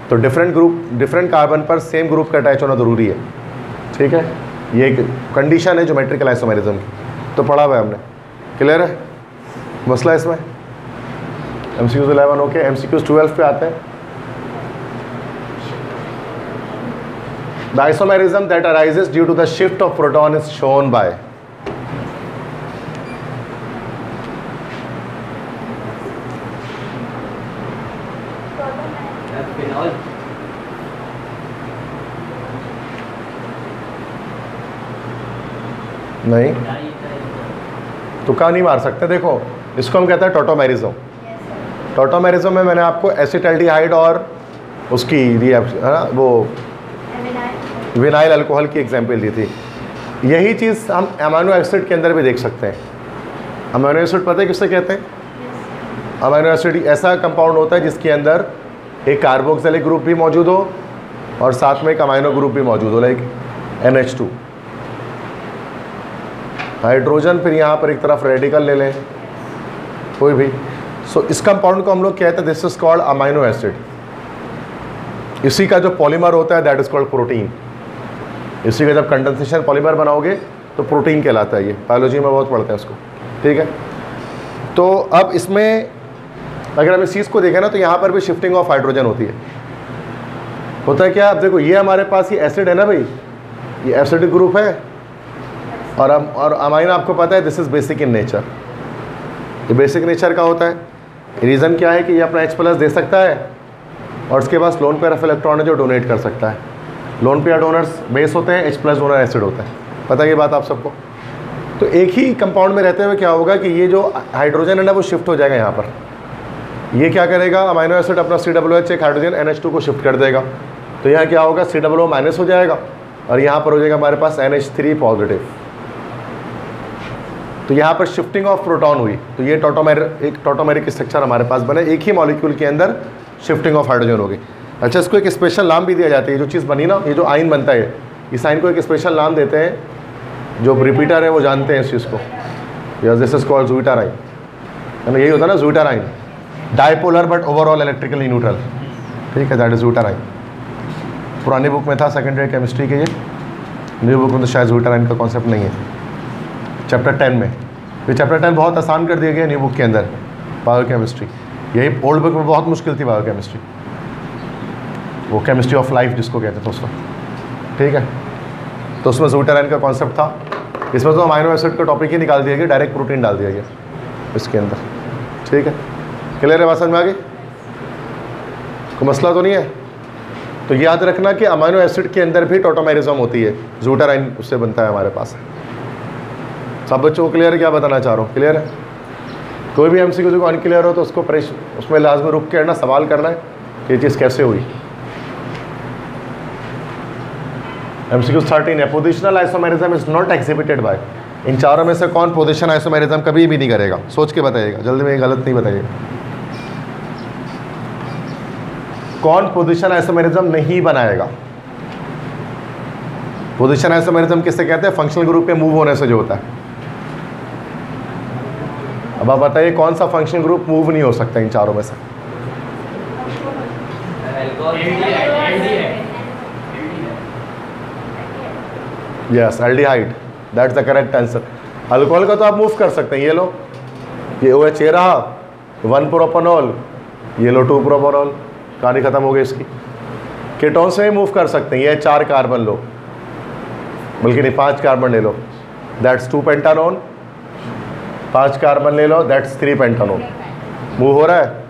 तो डिफरेंट ग्रुप, डिफरेंट कार्बन पर सेम ग्रुप का अटैच होना ज़रूरी है, ठीक है। ये एक कंडीशन है ज्योमेट्रिकल आइसोमेरिज्म की, तो पढ़ा हुआ है हमने, क्लियर है मसला इसमें। MCQ 11 okay. MCQ 12 पे आते हैं। The isomerism that arises due to the shift of proton is shown by नहीं, तुक्का नहीं मार सकते। देखो इसको हम कहते हैं टोटोमेरिज्म। टोटोमेरिज्म में मैंने आपको एसिटाल्डिहाइड और उसकी रिएक्शन है ना, वो विनाइल अल्कोहल की एग्जांपल दी थी। यही चीज़ हम अमीनो एसिड के अंदर भी देख सकते हैं। अमीनो एसिड पता है किससे कहते हैं? अमीनो एसिड ऐसा कंपाउंड होता है जिसके अंदर एक कार्बोक्सिलिक ग्रुप भी मौजूद हो और साथ में एक अमीनो ग्रुप भी मौजूद हो, लाइक NH2 हाइड्रोजन, फिर यहाँ पर एक तरफ रेडिकल ले लें कोई भी। सो इस कंपाउंड को हम लोग कहते हैं this is called amino acid. इसी का जो पॉलीमर होता है दैट इज कॉल्ड प्रोटीन। इसी का जब कंडेंसेशन पॉलीमर बनाओगे तो प्रोटीन कहलाता है। ये बायोलॉजी में बहुत पढ़ते हैं उसको, ठीक है। तो अब इसमें अगर हम इस चीज़ को देखें ना, तो यहाँ पर भी शिफ्टिंग ऑफ हाइड्रोजन होती है। होता है क्या, अब देखो ये हमारे पास ये एसिड है ना भाई, ये एसिडिक ग्रुप है, और अमाइन आपको पता है this is basic in nature. ये बेसिक नेचर का होता है। रीज़न क्या है कि ये अपना H+ दे सकता है, और उसके पास लोन पेयर ऑफ इलेक्ट्रॉन है जो डोनेट कर सकता है। लोन पेयर डोनर्स बेस होते हैं, H+ डोनर एसिड होता है। पता है ये बात आप सबको। तो एक ही कंपाउंड में रहते हुए क्या होगा कि ये जो हाइड्रोजन है ना वो शिफ्ट हो जाएगा यहाँ पर। ये क्या करेगा, अमाइनो एसिड अपना COOH एक हाइड्रोजन NH2 को शिफ्ट कर देगा, तो यहाँ क्या होगा, COO माइनस हो जाएगा, और यहाँ पर हो जाएगा हमारे पास NH3 पॉजिटिव। तो यहाँ पर शिफ्टिंग ऑफ प्रोटॉन हुई, तो ये एक टॉटोमेरिक स्ट्रक्चर हमारे पास बने, एक ही मॉलिक्यूल के अंदर शिफ्टिंग ऑफ हाइड्रोजन हो गई। अच्छा, इसको एक स्पेशल नाम भी दिया जाता है। ये जो चीज़ बनी ना, ये जो आइन बनता है, इस आइन को एक स्पेशल नाम देते हैं, जो रिपीटर है वो जानते हैं इस चीज़ को। यस, दिस इज कॉल्ड ज़्विटर आइन, है ना, यही होता है ना ज़्विटर आइन, dipolar but overall electrically neutral, ठीक है, दैट इज ज़्विटर आइन। पुरानी बुक में था सेकेंड ईयर केमिस्ट्री के, ये न्यू बुक में तो शायद ज़्विटर आइन का कॉन्सेप्ट नहीं है, चैप्टर 10 में। ये चैप्टर 10 बहुत आसान कर दिया गया न्यू बुक के अंदर, बायोकेमिस्ट्री। यही ओल्ड बुक में बहुत मुश्किल थी बायोकेमिस्ट्री, वो केमिस्ट्री ऑफ लाइफ जिसको कहते थे उसको, ठीक है। तो उसमें ज़्विटर आइन का कॉन्सेप्ट था। इसमें तो अमाइनो एसिड का टॉपिक ही निकाल दिया गया, डायरेक्ट प्रोटीन डाल दिया गया इसके अंदर, ठीक है। क्लियर है, बात समझ में आ गई? कोई मसला तो नहीं है? तो याद रखना कि अमाइनो एसिड के अंदर भी टॉटोमेरिज्म होती है, ज़्विटर आइन उससे बनता है हमारे पास। सब बच्चों को क्लियर है क्या बताना चाह रहा हूँ? क्लियर है? कोई भी MCQ को अनक्लियर हो तो उसको उसमें लाजमी रुक के ना सवाल करना है कि ये चीज़ कैसे हुई। MCQ 13 है, positional isomerism is not exhibited by. इन चारों में से कौन पोजिशन आइसोमेरिज्म कभी भी नहीं करेगा? सोच के बताइएगा, जल्दी में गलत नहीं बताइएगा। कौन पोजिशन आइसोमेरिज्म नहीं बनाएगा? पोजिशन आइसोमेरिज्म किससे कहते हैं? फंक्शनल ग्रुप के मूव होने से जो होता है। अब आप बताइए कौन सा फंक्शनल ग्रुप मूव नहीं हो सकता इन चारों में से? Yes, aldehyde, that's the correct answer. Alcohol का तो आप मूव कर सकते हैं, ये लो, ये OH ये रहा 1 प्रोपेनॉल, ये लो 2 प्रोपेनॉल, कहानी खत्म हो गई इसकी। कीटोन से ही मूव कर सकते हैं, ये 4 कार्बन लो, बल्कि नहीं 5 कार्बन ले लो, दैट्स 2 पेंटानोन, 5 कार्बन ले लो, दैट्स 3 पेंटानोन। मूव हो रहा है।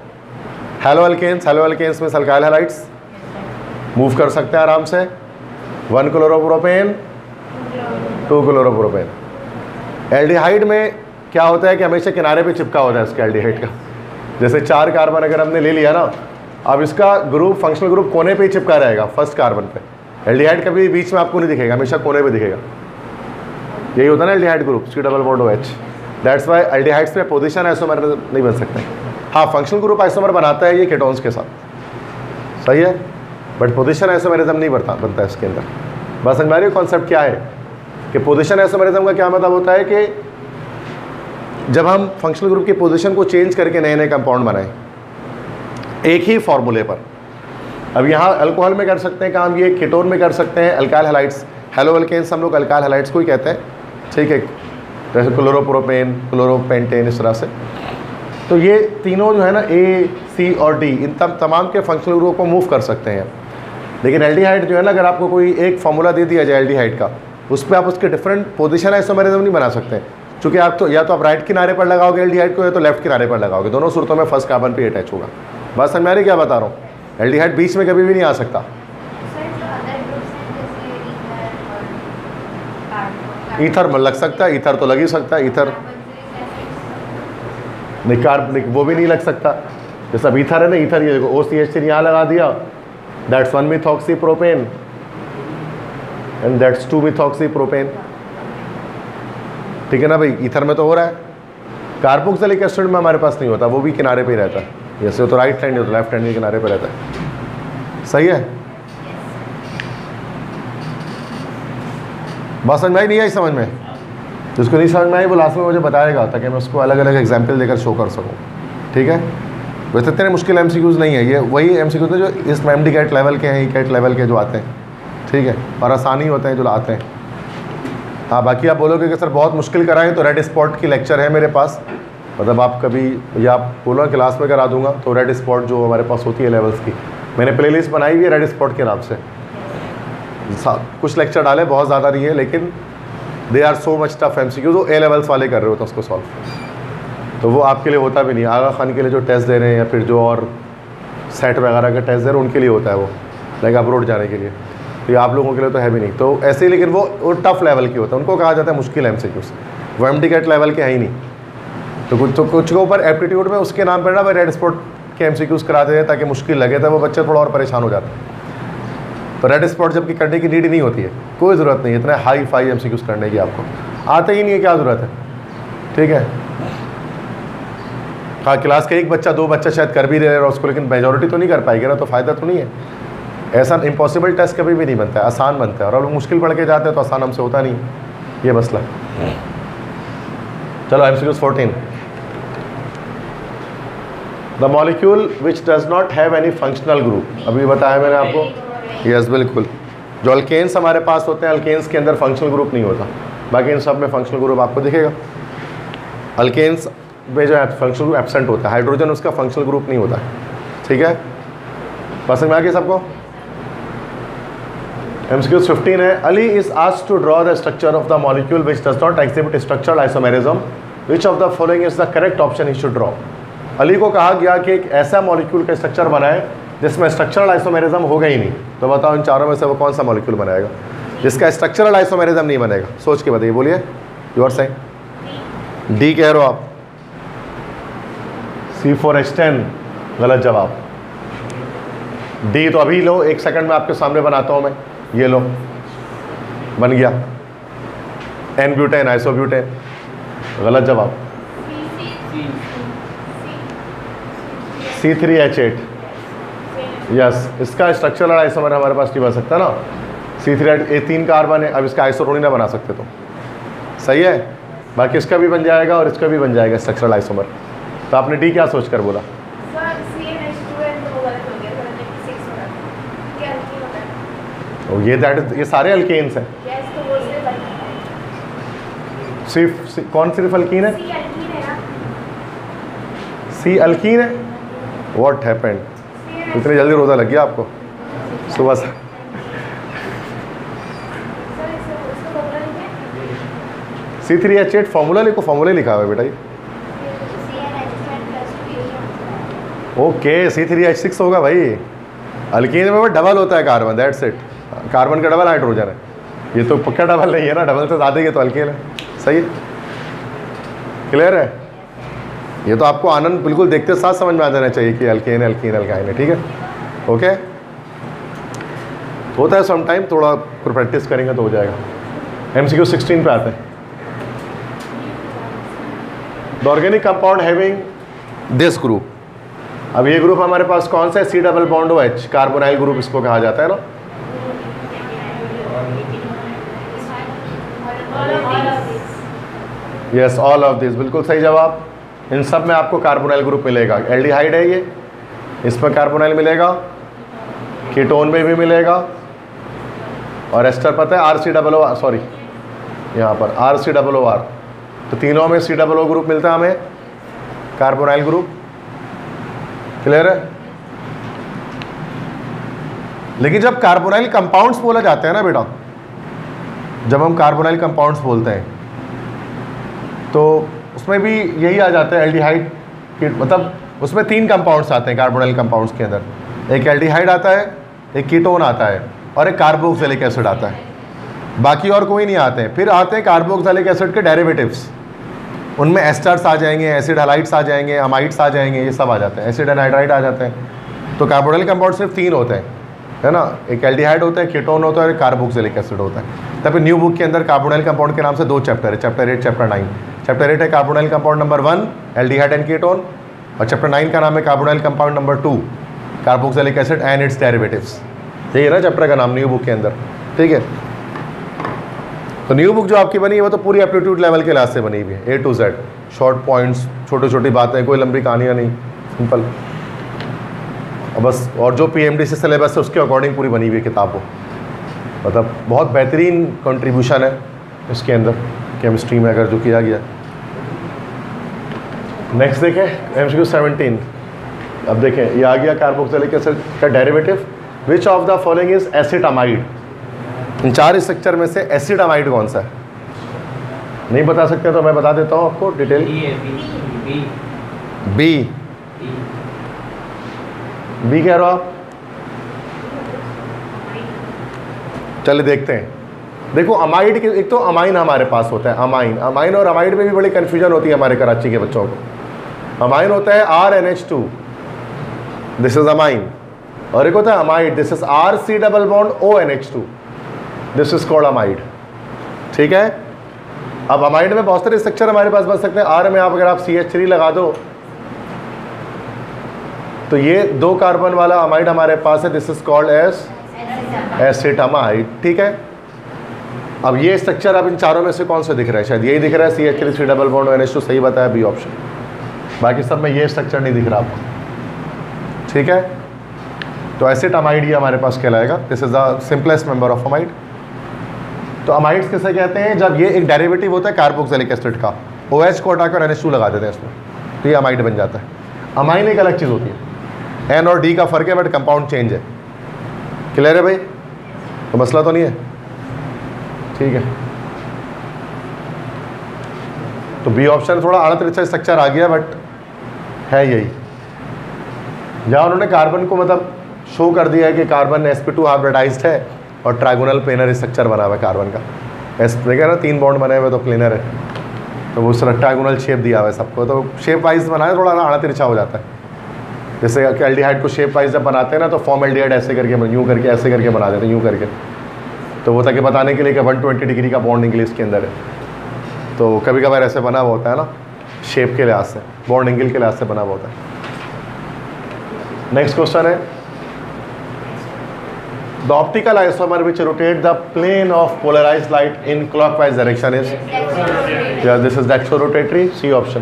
हेलो अल्केन्स में अल्काइल हैलाइड्स मूव कर सकते हैं आराम से, 1 क्लोरोप्रोपेन 2 क्लोरोप्रोपेन। एल्डिहाइड में क्या होता है कि हमेशा किनारे पे चिपका होता है इसका एल्डिहाइड का। जैसे 4 कार्बन अगर हमने ले लिया ना, अब इसका ग्रुप फंक्शनल ग्रुप कोने पे ही चिपका रहेगा, फर्स्ट कार्बन पे। एल्डिहाइड कभी बीच में आपको नहीं दिखेगा, हमेशा कोने पे दिखेगा। यही होता है ना aldehyde group, C+OH। That's why aldehydes में पोजिशन आइसोमर नहीं बन सकते। हाँ, फंक्शनल ग्रुप आइसोमर बनाता है ये कीटोन्स के साथ, सही है, बट पोजिशन आइसोमेरिज्म नहीं बनता है इसके अंदर। बस समझ में आ रही है कॉन्सेप्ट क्या है कि पोजिशन आइसोमेरिज्म का क्या मतलब होता है कि जब हम फंक्शनल ग्रुप की पोजीशन को चेंज करके नए नए कंपाउंड बनाएं एक ही फॉर्मूले पर। अब यहाँ अल्कोहल में कर सकते हैं काम, ये कीटोन में कर सकते हैं, अल्काइल हैलाइड्स, हेलो अल्केन्स हम लोग अल्काइल हैलाइड्स को ही कहते हैं, ठीक है, जैसे क्लोरोप्रोपेन, क्लोरोपेंटेन, इस तरह से। तो ये तीनों जो है ना A, C और D, इन तमाम के फंक्शनल ग्रुप को मूव कर सकते हैं। लेकिन एल्डिहाइड जो है ना, अगर आपको कोई एक फार्मूला दे दिया जाए एल्डिहाइड का, उस पर आप उसके डिफरेंट पोजीशन आइसोमेरिज्म नहीं बना सकते, क्योंकि आप तो या तो आप राइट किनारे पर लगाओगे एल्डिहाइड को, या तो लेफ्ट किनारे पर लगाओगे, दोनों सूरतों में फर्स्ट कार्बन पे अटैच होगा। बात समझ में आ रही क्या बता रहा हूँ? एल्डिहाइड बीच में कभी भी नहीं आ सकता। ईथर में लग सकता है, ईथर तो लग ही सकता है, ईथर निकार्ब वो भी नहीं लग सकता। जैसा अब ईथर है ना, ईथर ये देखो OCH3 यहाँ लगा दिया, that's 1 methoxy propane and that's 2 methoxy propane, ठीक है ना भाई। ईथर में तो हो रहा है, कार्बोक्सिलिक एसिड में हमारे पास नहीं होता, वो भी किनारे पे ही रहता है, जैसे तो राइट हैंड हो तो लेफ्ट हैंड के किनारे पे रहता है, सही है। बात समझ में आई नहीं आई? समझ में? जिसको नहीं समझ में आई वो लास्ट में मुझे बताएगा, ताकि मैं उसको अलग अलग एग्जाम्पल देकर शो कर सकूँ, ठीक है। वैसे इतने मुश्किल MCQs नहीं है, ये वही MCQs हैं जो इस MD कैट लेवल के हैं, कैट लेवल के जो आते हैं, ठीक है, और आसानी होते हैं जो आते हैं। हाँ, बाकी आप बोलोगे कि सर बहुत मुश्किल कराएं, तो रेड स्पॉट की लेक्चर है मेरे पास, मतलब आप कभी या आप बोलो क्लास में करा दूंगा। तो रेड स्पॉट जो हमारे पास होती है लेवल्स की, मैंने प्लेलिस्ट बनाई हुई है रेड स्पॉट के नाम से। कुछ लेक्चर डाले, बहुत ज़्यादा नहीं है, लेकिन they are so much tough MCQ। जो A लेवल्स वाले कर रहे होते हैं उसको सॉल्व, तो वो आपके लिए होता भी नहीं। आगा खान के लिए जो टेस्ट दे रहे हैं या फिर जो और सेट वगैरह का टेस्ट दे रहे हैं उनके लिए होता है वो, लाइक अब्रोड जाने के लिए। तो ये आप लोगों के लिए तो है भी नहीं। तो ऐसे ही, लेकिन वो टफ लेवल की होता है, उनको कहा जाता है मुश्किल MCQs। वो MTCAT लेवल के है ही नहीं। तो कुछ के ऊपर एप्टीट्यूड में उसके नाम पर ना भाई रेड स्पॉट के MCQs कराते हैं ताकि मुश्किल लगे, तो वो बच्चे थोड़ा और परेशान हो जाते हैं। तो रेड स्पॉट जबकि करने की नीड नहीं होती है, कोई ज़रूरत नहीं है इतना हाई फाई MCQs करने की, आपको आते ही नहीं है, क्या ज़रूरत है। ठीक है, हाँ क्लास का एक बच्चा 2 बच्चा शायद कर भी रहे उसको, लेकिन मेजॉरिटी तो नहीं कर पाएगी ना, तो फ़ायदा तो नहीं है। ऐसा इम्पॉसिबल टेस्ट कभी भी नहीं बनता है, आसान बनता है। और अब मुश्किल पढ़ के जाते हैं तो आसान हमसे होता नहीं, ये मसला। चलो MCQs 14। The molecule which does not have any functional group, अभी बताया मैंने आपको। यस बिल्कुल, जो अल्केन्स हमारे पास होते हैं, अल्केन्स के अंदर फंक्शनल ग्रुप नहीं होता, बाकी इन सब में फंक्शनल ग्रुप आपको दिखेगा। अल्केन्स में जो फंक्शनल ग्रुप एब्सेंट होता है, हाइड्रोजन उसका फंक्शनल ग्रुप नहीं होता है। ठीक है, पसंद में आ गया सबको। MCQs 15 है। Ali is asked to draw the structure of the molecule which does not exhibit structural isomerism, which of the following is the correct option he should draw. Ali को कहा गया कि एक ऐसा मॉलिक्यूल का स्ट्रक्चर बनाए जिसमें स्ट्रक्चरल आइसोमेरिज्म होगा ही नहीं। तो बताओ इन चारों में से वो कौन सा मॉलिक्यूल बनाएगा जिसका स्ट्रक्चरल आइसोमेरिज्म नहीं बनेगा? सोच के बताइए, बोलिए। यू आर सेइंग डी कह रहे हो आप, C4H10 गलत जवाब। डी तो अभी लो, 1 सेकंड में आपके सामने बनाता हूं मैं, ये लो बन गया N-ब्यूटेन आइसोब्यूटेन, गलत जवाब। C3H8 यस, इसका स्ट्रक्चरल आइसोमर हमारे पास नहीं बन सकता ना, C3H8 3 कार्बन है, अब इसका आइसो थोड़ी ना बना सकते तो, सही है। बाकी इसका भी बन जाएगा और इसका भी बन जाएगा स्ट्रक्चरल आइसोमर। तो आपने डी क्या सोच कर बोला? ये सारे अल्केन्स हैं। सिर्फ कौन सिर्फ अल्कीन है? सी अल्कीन है। What happened? इतनी जल्दी रोज़ा लग गया आपको सुबह से? C3H8 फॉर्मूला लिखो, फॉर्मूला लिखा हुआ है बेटा ये। ओके, C3H6 होगा भाई। अल्कीन में वो डबल होता है कार्बन, दैट्स इट। कार्बन का डबल हाइड्रोजन है, ये तो पक्का डबल नहीं है ना, डबल से ज़्यादा ही है तो अल्कीन है। सही है, क्लियर है? ये तो आपको आनंद बिल्कुल देखते साथ समझ में आ जाना चाहिए कि अल्केन है, अल्कीन अल्काइन है। ठीक है, ओके। होता है सम टाइम, थोड़ा प्रैक्टिस करेंगे तो हो जाएगा। MCQ 16 पे आते हैं। The organic compound having this group, अब ये ग्रुप हमारे पास कौन सा है? C double bond OH, carbonyl group इसको कहा जाता है ना। यस, ऑल ऑफ दिस, बिल्कुल सही जवाब। इन सब में आपको कार्बोनाइल ग्रुप मिलेगा। एल्डिहाइड है ये, इसमें कार्बोनाइल मिलेगा, कीटोन में भी मिलेगा, और एस्टर पता है RCOO, सॉरी यहाँ पर RCOOR, तो तीनों में COO ग्रुप मिलता है हमें, कार्बोनाइल ग्रुप। क्लियर है? लेकिन जब कार्बोनाइल कंपाउंड्स बोला जाता है ना बेटा, जब हम कार्बोनाइल कंपाउंड्स बोलते हैं तो उसमें भी यही आ जाता है एल्डिहाइड, मतलब उसमें 3 कंपाउंड्स आते हैं कार्बोनाइल कंपाउंड्स के अंदर। एक एल्डिहाइड आता है, एक कीटोन आता है, और एक कार्बोक्सिलिक एसिड आता है। बाकी और कोई नहीं आते हैं। फिर आते हैं कार्बोक्सिलिक एसिड के डेरिवेटिव्स, उनमें एस्टर्स आ जाएंगे, एसिड हलाइड्स आ जाएंगे, अमाइड्स आ जाएंगे, ये सब आ जाते हैं, एसिड एनाइड्राइड आ जाते हैं। तो कार्बोनाइल कंपाउंड सिर्फ 3 होते हैं, है ना, एक एल्डिहाइड होता है, कीटोन होता है, और एक कार्बोक्सिलिक एसिड होता है। तब न्यू बुक के अंदर कार्बोनाइल कंपाउंड के नाम से 2 चैप्टर है, चैप्टर 8, चैप्टर 9। चैप्टर 8 है carbonyl compound number 1 aldehyde and ketone, और चैप्टर 9 का नाम है carbonyl compound number 2 carboxylic acid and it's derivatives. यही है ना चैप्टर का नाम न्यू बुक के अंदर। ठीक है, तो न्यू बुक जो आपकी बनी है वो तो पूरी एप्टीट्यूड लेवल के लिहाज से बनी हुई है, A to Z, short points, छोटी छोटी बातें, कोई लंबी कहानियाँ नहीं, सिंपल। और बस, और जो PMDC सिलेबस है उसके अकॉर्डिंग पूरी बनी हुई है किताब वो, मतलब बहुत बेहतरीन कंट्रीब्यूशन है इसके अंदर केमिस्ट्री में अगर जो किया गया। नेक्स्ट देखें MCQ 17। अब देखें ये आ गया कार्बोक्सिलिक एसिड का derivative. Which of the following is acetamide? In 4 structure में से एसिटामाइड कौन सा है? नहीं बता सकते तो मैं बता देता हूँ आपको डिटेल। बी कह रहे हो आप? चलिए देखते हैं। देखो अमाइड के एक तो अमाइन हमारे पास होता है, अमाइन और अमाइड में भी बड़ी कन्फ्यूजन होती है हमारे कराची के बच्चों को। अमाइन होता है RNH2, दिस इज अमाइन, और एक होता है amide, this is RC double bond ONH2, this is called amide. ठीक है। अब अमाइड में बहुत सारे स्ट्रक्चर हमारे पास बन सकते हैं। R में आप अगर आप CH3 लगा दो तो ये 2 कार्बन वाला अमाइड हमारे पास है, this is called as acetamide. ठीक है। अब ये स्ट्रक्चर अब इन चारों में से कौन सा दिख रहा है? शायद यही दिख रहा है, CH3 डबल बॉन्ड ONH2, सही बताया बी ऑप्शन। बाकी सब में ये स्ट्रक्चर नहीं दिख रहा आपको। ठीक है। तो एसिटामाइड ये हमारे पास कहलाएगा, this is the simplest member of amide. तो अमाइड्स किसे कहते हैं? जब ये एक डेरिवेटिव होता है कार्बोक्सिलिक एसिड का, OH को हटाकर NH2 लगा देते हैं इसमें, तो ये अमाइड बन जाता है। अमाइन एक अलग चीज़ होती है, N और D का फर्क है, बट कंपाउंड चेंज है। क्लियर है भाई? तो मसला तो नहीं है। ठीक है। तो बी ऑप्शन थोड़ा आड़ा तिरछा स्ट्रक्चर आ गया, बट है यही। जहाँ उन्होंने कार्बन को मतलब शो कर दिया है कि कार्बन sp2 हाइब्रिडाइज्ड है और ट्राइगोनल प्लेनर स्ट्रक्चर बना हुआ है कार्बन का। देखा ना 3 बॉन्ड बने हुए तो प्लेनर है, तो वो सारा ट्राइगोनल शेप दिया हुआ है सबको, तो शेप वाइज बनाया थोड़ा आड़ा तिरछा हो जाता है। जैसे एल्डिहाइड को शेप वाइज जब बनाते हैं ना, तो फॉर्म एल्डिहाइड ऐसे करके यूँ करके ऐसे करके बना देते हैं, यूँ करके, तो वो ताकि बताने के लिए कि 120 डिग्री का बॉन्ड इंग्लिश के अंदर है। तो कभी कभार ऐसे बना हुआ होता है ना, शेप के लिहाज से, बॉन्ड एंगल के लिहाज से बना हुआ होता है। नेक्स्ट क्वेश्चन है, the optical isomer which rotate the plane of polarised light in clockwise direction is, this is dextro rotatory, C option.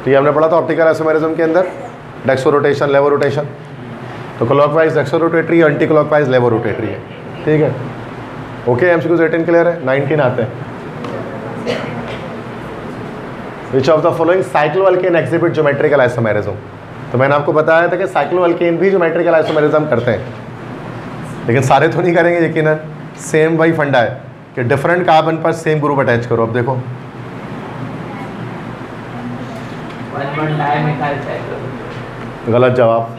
तो ये हमने पढ़ा था ऑप्टिकल आइसोमेरिज्म के अंदर, डेक्सो रोटेशन, लेवो रोटेशन। तो clockwise dextro rotatory, anti clockwise levo rotatory है। ठीक है। ओके, MCQ 18 क्लियर है। 19 आते हैं। Which of the following cycloalkane exhibit geometrical isomerism? तो मैंने आपको बताया था कि साइक्लोअल्केन भी ज्योमेट्रिकल आइसोमेरिज्म करते हैं, लेकिन सारे तो नहीं करेंगे यकीनन। सेम वही फंडा है कि डिफरेंट कार्बन पर सेम ग्रुप अटैच करो। अब देखो गलत जवाब।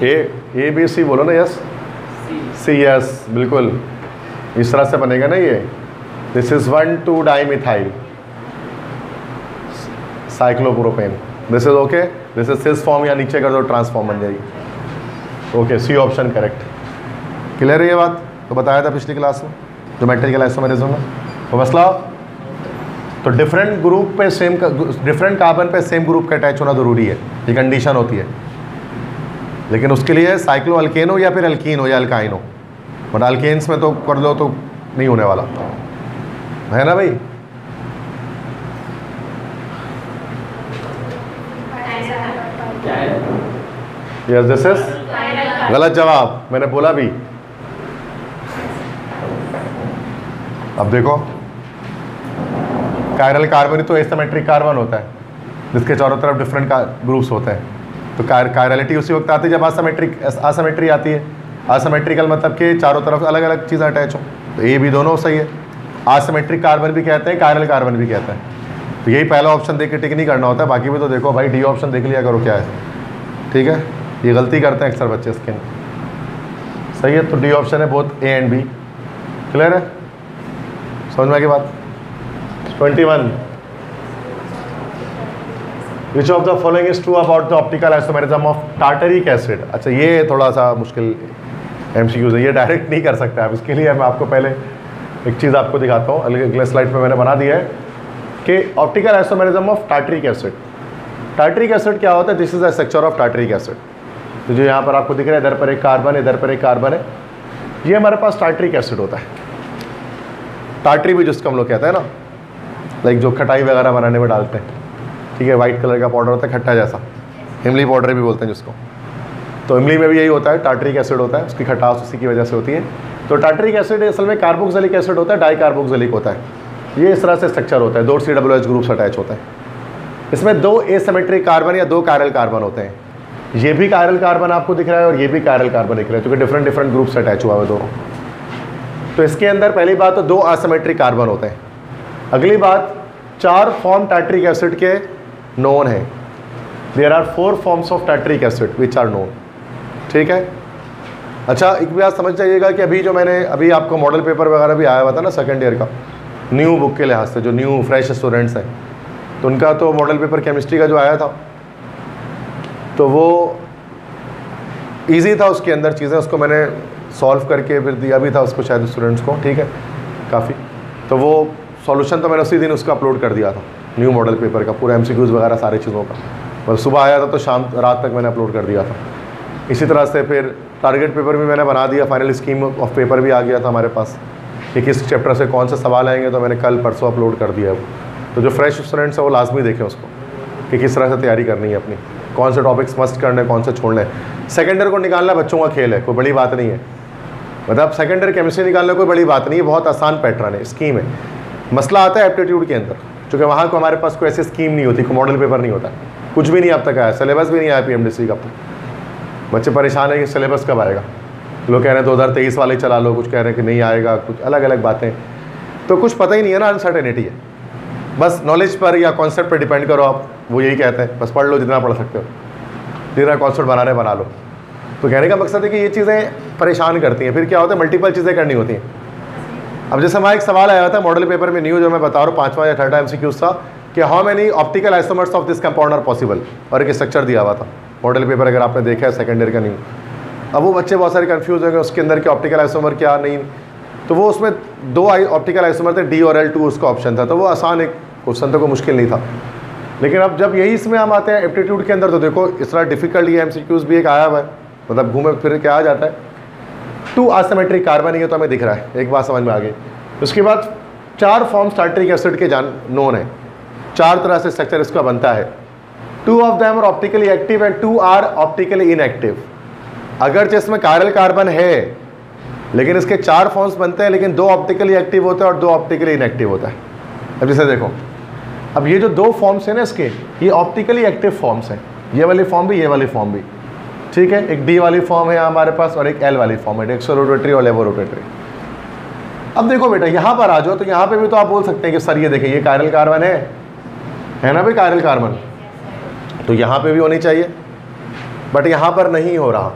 ए बी सी बोलो ना। यस सी, यस बिल्कुल इस तरह से बनेगा ना ये। This is 1,2 dimethyl cyclopropane, this is okay, this is cis form, या नीचे कर दो ट्रांसफॉर्म बन जाएगी। Okay, C option correct. Clear है ये बात? तो बताया था पिछली क्लास में ज्योमेट्रिकल आइसोमेरिज्म में। तो मसला, तो डिफरेंट ग्रुप पे सेम, डिफरेंट कार्बन पे सेम ग्रुप का अटैच होना ज़रूरी है, ये कंडीशन होती है। लेकिन उसके लिए साइक्लो अल्केन हो या फिर अल्कीन हो या अल्काइन हो, बट अल्केन्स में तो कर लो तो नहीं होने वाला है ना भाई। यस, दिस इज गलत जवाब, मैंने बोला भी। अब देखो कायरल कार्बन तो एसिमेट्रिक कार्बन होता है जिसके चारों तरफ डिफरेंट ग्रुप्स होते हैं। तो कायरलिटी उसी वक्त आती है जब असिमेट्री आती है। असिमेट्रिकल मतलब कि चारों तरफ अलग अलग चीज़ें अटैच हो, तो ये भी दोनों सही है। असिमेट्रिक कार्बन भी कहते हैं, कायरल कार्बन भी कहते हैं। तो यही पहला ऑप्शन देख के टिक नहीं करना होता है, बाकी भी तो देखो भाई, डी ऑप्शन देख लिया करो क्या है। ठीक है, ये गलती करते हैं अक्सर बच्चे इसके। सही है, तो डी ऑप्शन है both A and B. Clear है, समझ में आ गई बात। 21 which of the following is true about the optical isomerism of tartaric acid. अच्छा, ये थोड़ा सा मुश्किल MCQ है, ये डायरेक्ट नहीं कर सकते आप। इसके लिए मैं आपको पहले एक चीज़ आपको दिखाता हूँ, अगले स्लाइड पे मैंने बना दिया है कि optical isomerism of tartaric acid. Tartaric acid क्या होता है? This is the structure of tartaric acid. तो जो यहाँ पर आपको दिख रहा है, इधर पर एक कार्बन है, इधर पर एक कार्बन है, ये हमारे पास टार्टरिक एसिड होता है। टार्टरी भी जिसको हम लोग कहते हैं ना, लाइक जो खटाई वगैरह बनाने में डालते हैं। ठीक है, वाइट कलर का पाउडर होता है खट्टा जैसा, इमली पाउडर भी बोलते हैं जिसको। तो इमली में भी यही होता है, टार्टरिक एसिड होता है, उसकी खटास उसी की वजह से होती है। तो टार्टरिक एसिड असल में कार्बोक्सिलिक एसिड होता है, डाई कार्बोक्सिलिक होता है। ये इस तरह से स्ट्रक्चर होता है, 2 COOH ग्रुप्स अटैच होता है। इसमें 2 एसिमेट्रिक कार्बन या 2 कायरल कार्बन होते हैं। ये भी कायरल कार्बन आपको दिख रहा है और ये भी कायरल कार्बन दिख रहा है, क्योंकि डिफरेंट डिफरेंट ग्रुप्स अटैच हुआ है दोनों। तो इसके अंदर पहली बात तो 2 असिमेट्रिक कार्बन होते हैं। अगली बात 4 फॉर्म टार्टरिक एसिड के नोन है। There are 4 forms of tartaric acid which are known. ठीक है। अच्छा, एक बात समझ जाइएगा कि अभी जो मैंने अभी आपको मॉडल पेपर वगैरह भी आया हुआ था ना सेकंड ईयर का, न्यू बुक के लिहाज से, जो न्यू फ्रेश स्टूडेंट्स हैं, तो उनका तो मॉडल पेपर केमिस्ट्री का जो आया था तो वो इजी था, उसके अंदर चीज़ें उसको मैंने सॉल्व करके फिर दिया भी था उसको शायद स्टूडेंट्स को। ठीक है, काफ़ी। तो वो सॉल्यूशन तो मैंने उसी दिन उसका अपलोड कर दिया था, न्यू मॉडल पेपर का पूरा MCQs वगैरह सारी चीज़ों का। और सुबह आया था तो शाम रात तक मैंने अपलोड कर दिया था। इसी तरह से फिर टारगेट पेपर भी मैंने बना दिया, फाइनल स्कीम ऑफ पेपर भी आ गया था हमारे पास कि किस चैप्टर से कौन से सवाल आएंगे, तो मैंने कल परसों अपलोड कर दिया है वो। तो जो फ्रेश स्टूडेंट्स हैं वो लाजमी देखें उसको कि किस तरह से तैयारी करनी है अपनी, कौन से टॉपिक्स मस्ट करने हैं, कौन से छोड़ने हैं। सेकेंड ईयर को निकालना बच्चों का खेल है, कोई बड़ी बात नहीं है। मतलब सेकेंड ईयर केमिस्ट्री निकालना कोई बड़ी बात नहीं है, बहुत आसान पैटर्न है, स्कीम है। मसला आता है एप्टीट्यूड के अंदर, क्योंकि वहाँ को हमारे पास कोई ऐसी स्कीम नहीं होती, कोई मॉडल पेपर नहीं होता, कुछ भी नहीं अब तक आया, सिलेबस भी नहीं आया PMDC का। बच्चे परेशान है कि सिलेबस कब आएगा। लोग कह रहे हैं 2023 वाले चला लो, कुछ कह रहे हैं कि नहीं आएगा, कुछ अलग अलग बातें। तो कुछ पता ही नहीं है ना, अनसर्टेनिटी है। बस नॉलेज पर या कॉन्सेप्ट पर डिपेंड करो आप, वो यही कहते हैं, बस पढ़ लो जितना पढ़ सकते हो, जितना कॉन्सेप्ट बना लो। तो कहने का मकसद है कि ये चीज़ें परेशान करती हैं। फिर क्या होता है, मल्टीपल चीज़ें करनी होती हैं। अब जैसे हमारा एक सवाल आया था मॉडल पेपर में न्यू, जो मैं बता रहा हूँ 5वां या 3rd MCQs था कि how many optical isomers of this compound are possible, और एक स्ट्रक्चर दिया हुआ था मॉडल पेपर, अगर आपने देखा है सेकेंड ईयर का न्यू। अब वो बच्चे बहुत सारे कंफ्यूज हो गए उसके अंदर कि ऑप्टिकल आइसोमर क्या नहीं। तो वो उसमें 2 ऑप्टिकल आइसोमर थे, D और L2 उसका ऑप्शन था। तो वो आसान एक क्वेश्चन था, कोई मुश्किल नहीं था। लेकिन अब जब यही इसमें हम आते हैं एप्टीट्यूड के अंदर, तो देखो इस तरह डिफिकल्ट ये MCQs भी एक आया हुआ है, मतलब घूमे फिर क्या आ जाता है, 2 असिमेट्रिक कार्बन, ये तो हमें दिख रहा है, एक बात समझ में आ गई। उसके बाद 4 फॉर्म्स टार्टरिक एसिड के नोन है, 4 तरह से स्ट्रक्चर इसका बनता है। 2 of them are optically active and 2 are optically inactive. अगर जिसमें कायरल कार्बन है लेकिन इसके 4 फॉर्म्स बनते हैं, लेकिन 2 ऑप्टिकली एक्टिव होते हैं और 2 ऑप्टिकली इनएक्टिव होता है। अब जैसे देखो, अब ये जो 2 फॉर्म्स हैं ना इसके, ये ऑप्टिकली एक्टिव फॉर्म्स हैं, ये वाली फॉर्म भी, ये वाली फॉर्म भी। ठीक है, एक D वाली फॉर्म है हमारे पास और एक L वाली फॉर्म है, एक्सो रोटेटरी और लेवो रोटेटरी। अब देखो बेटा यहाँ पर आ जाओ, तो यहाँ पे भी तो आप बोल सकते हैं कि सर ये देखिए ये कायरल कार्बन है ना भाई, कायरल कार्बन, तो यहाँ पे भी होनी चाहिए, बट यहाँ पर नहीं हो रहा।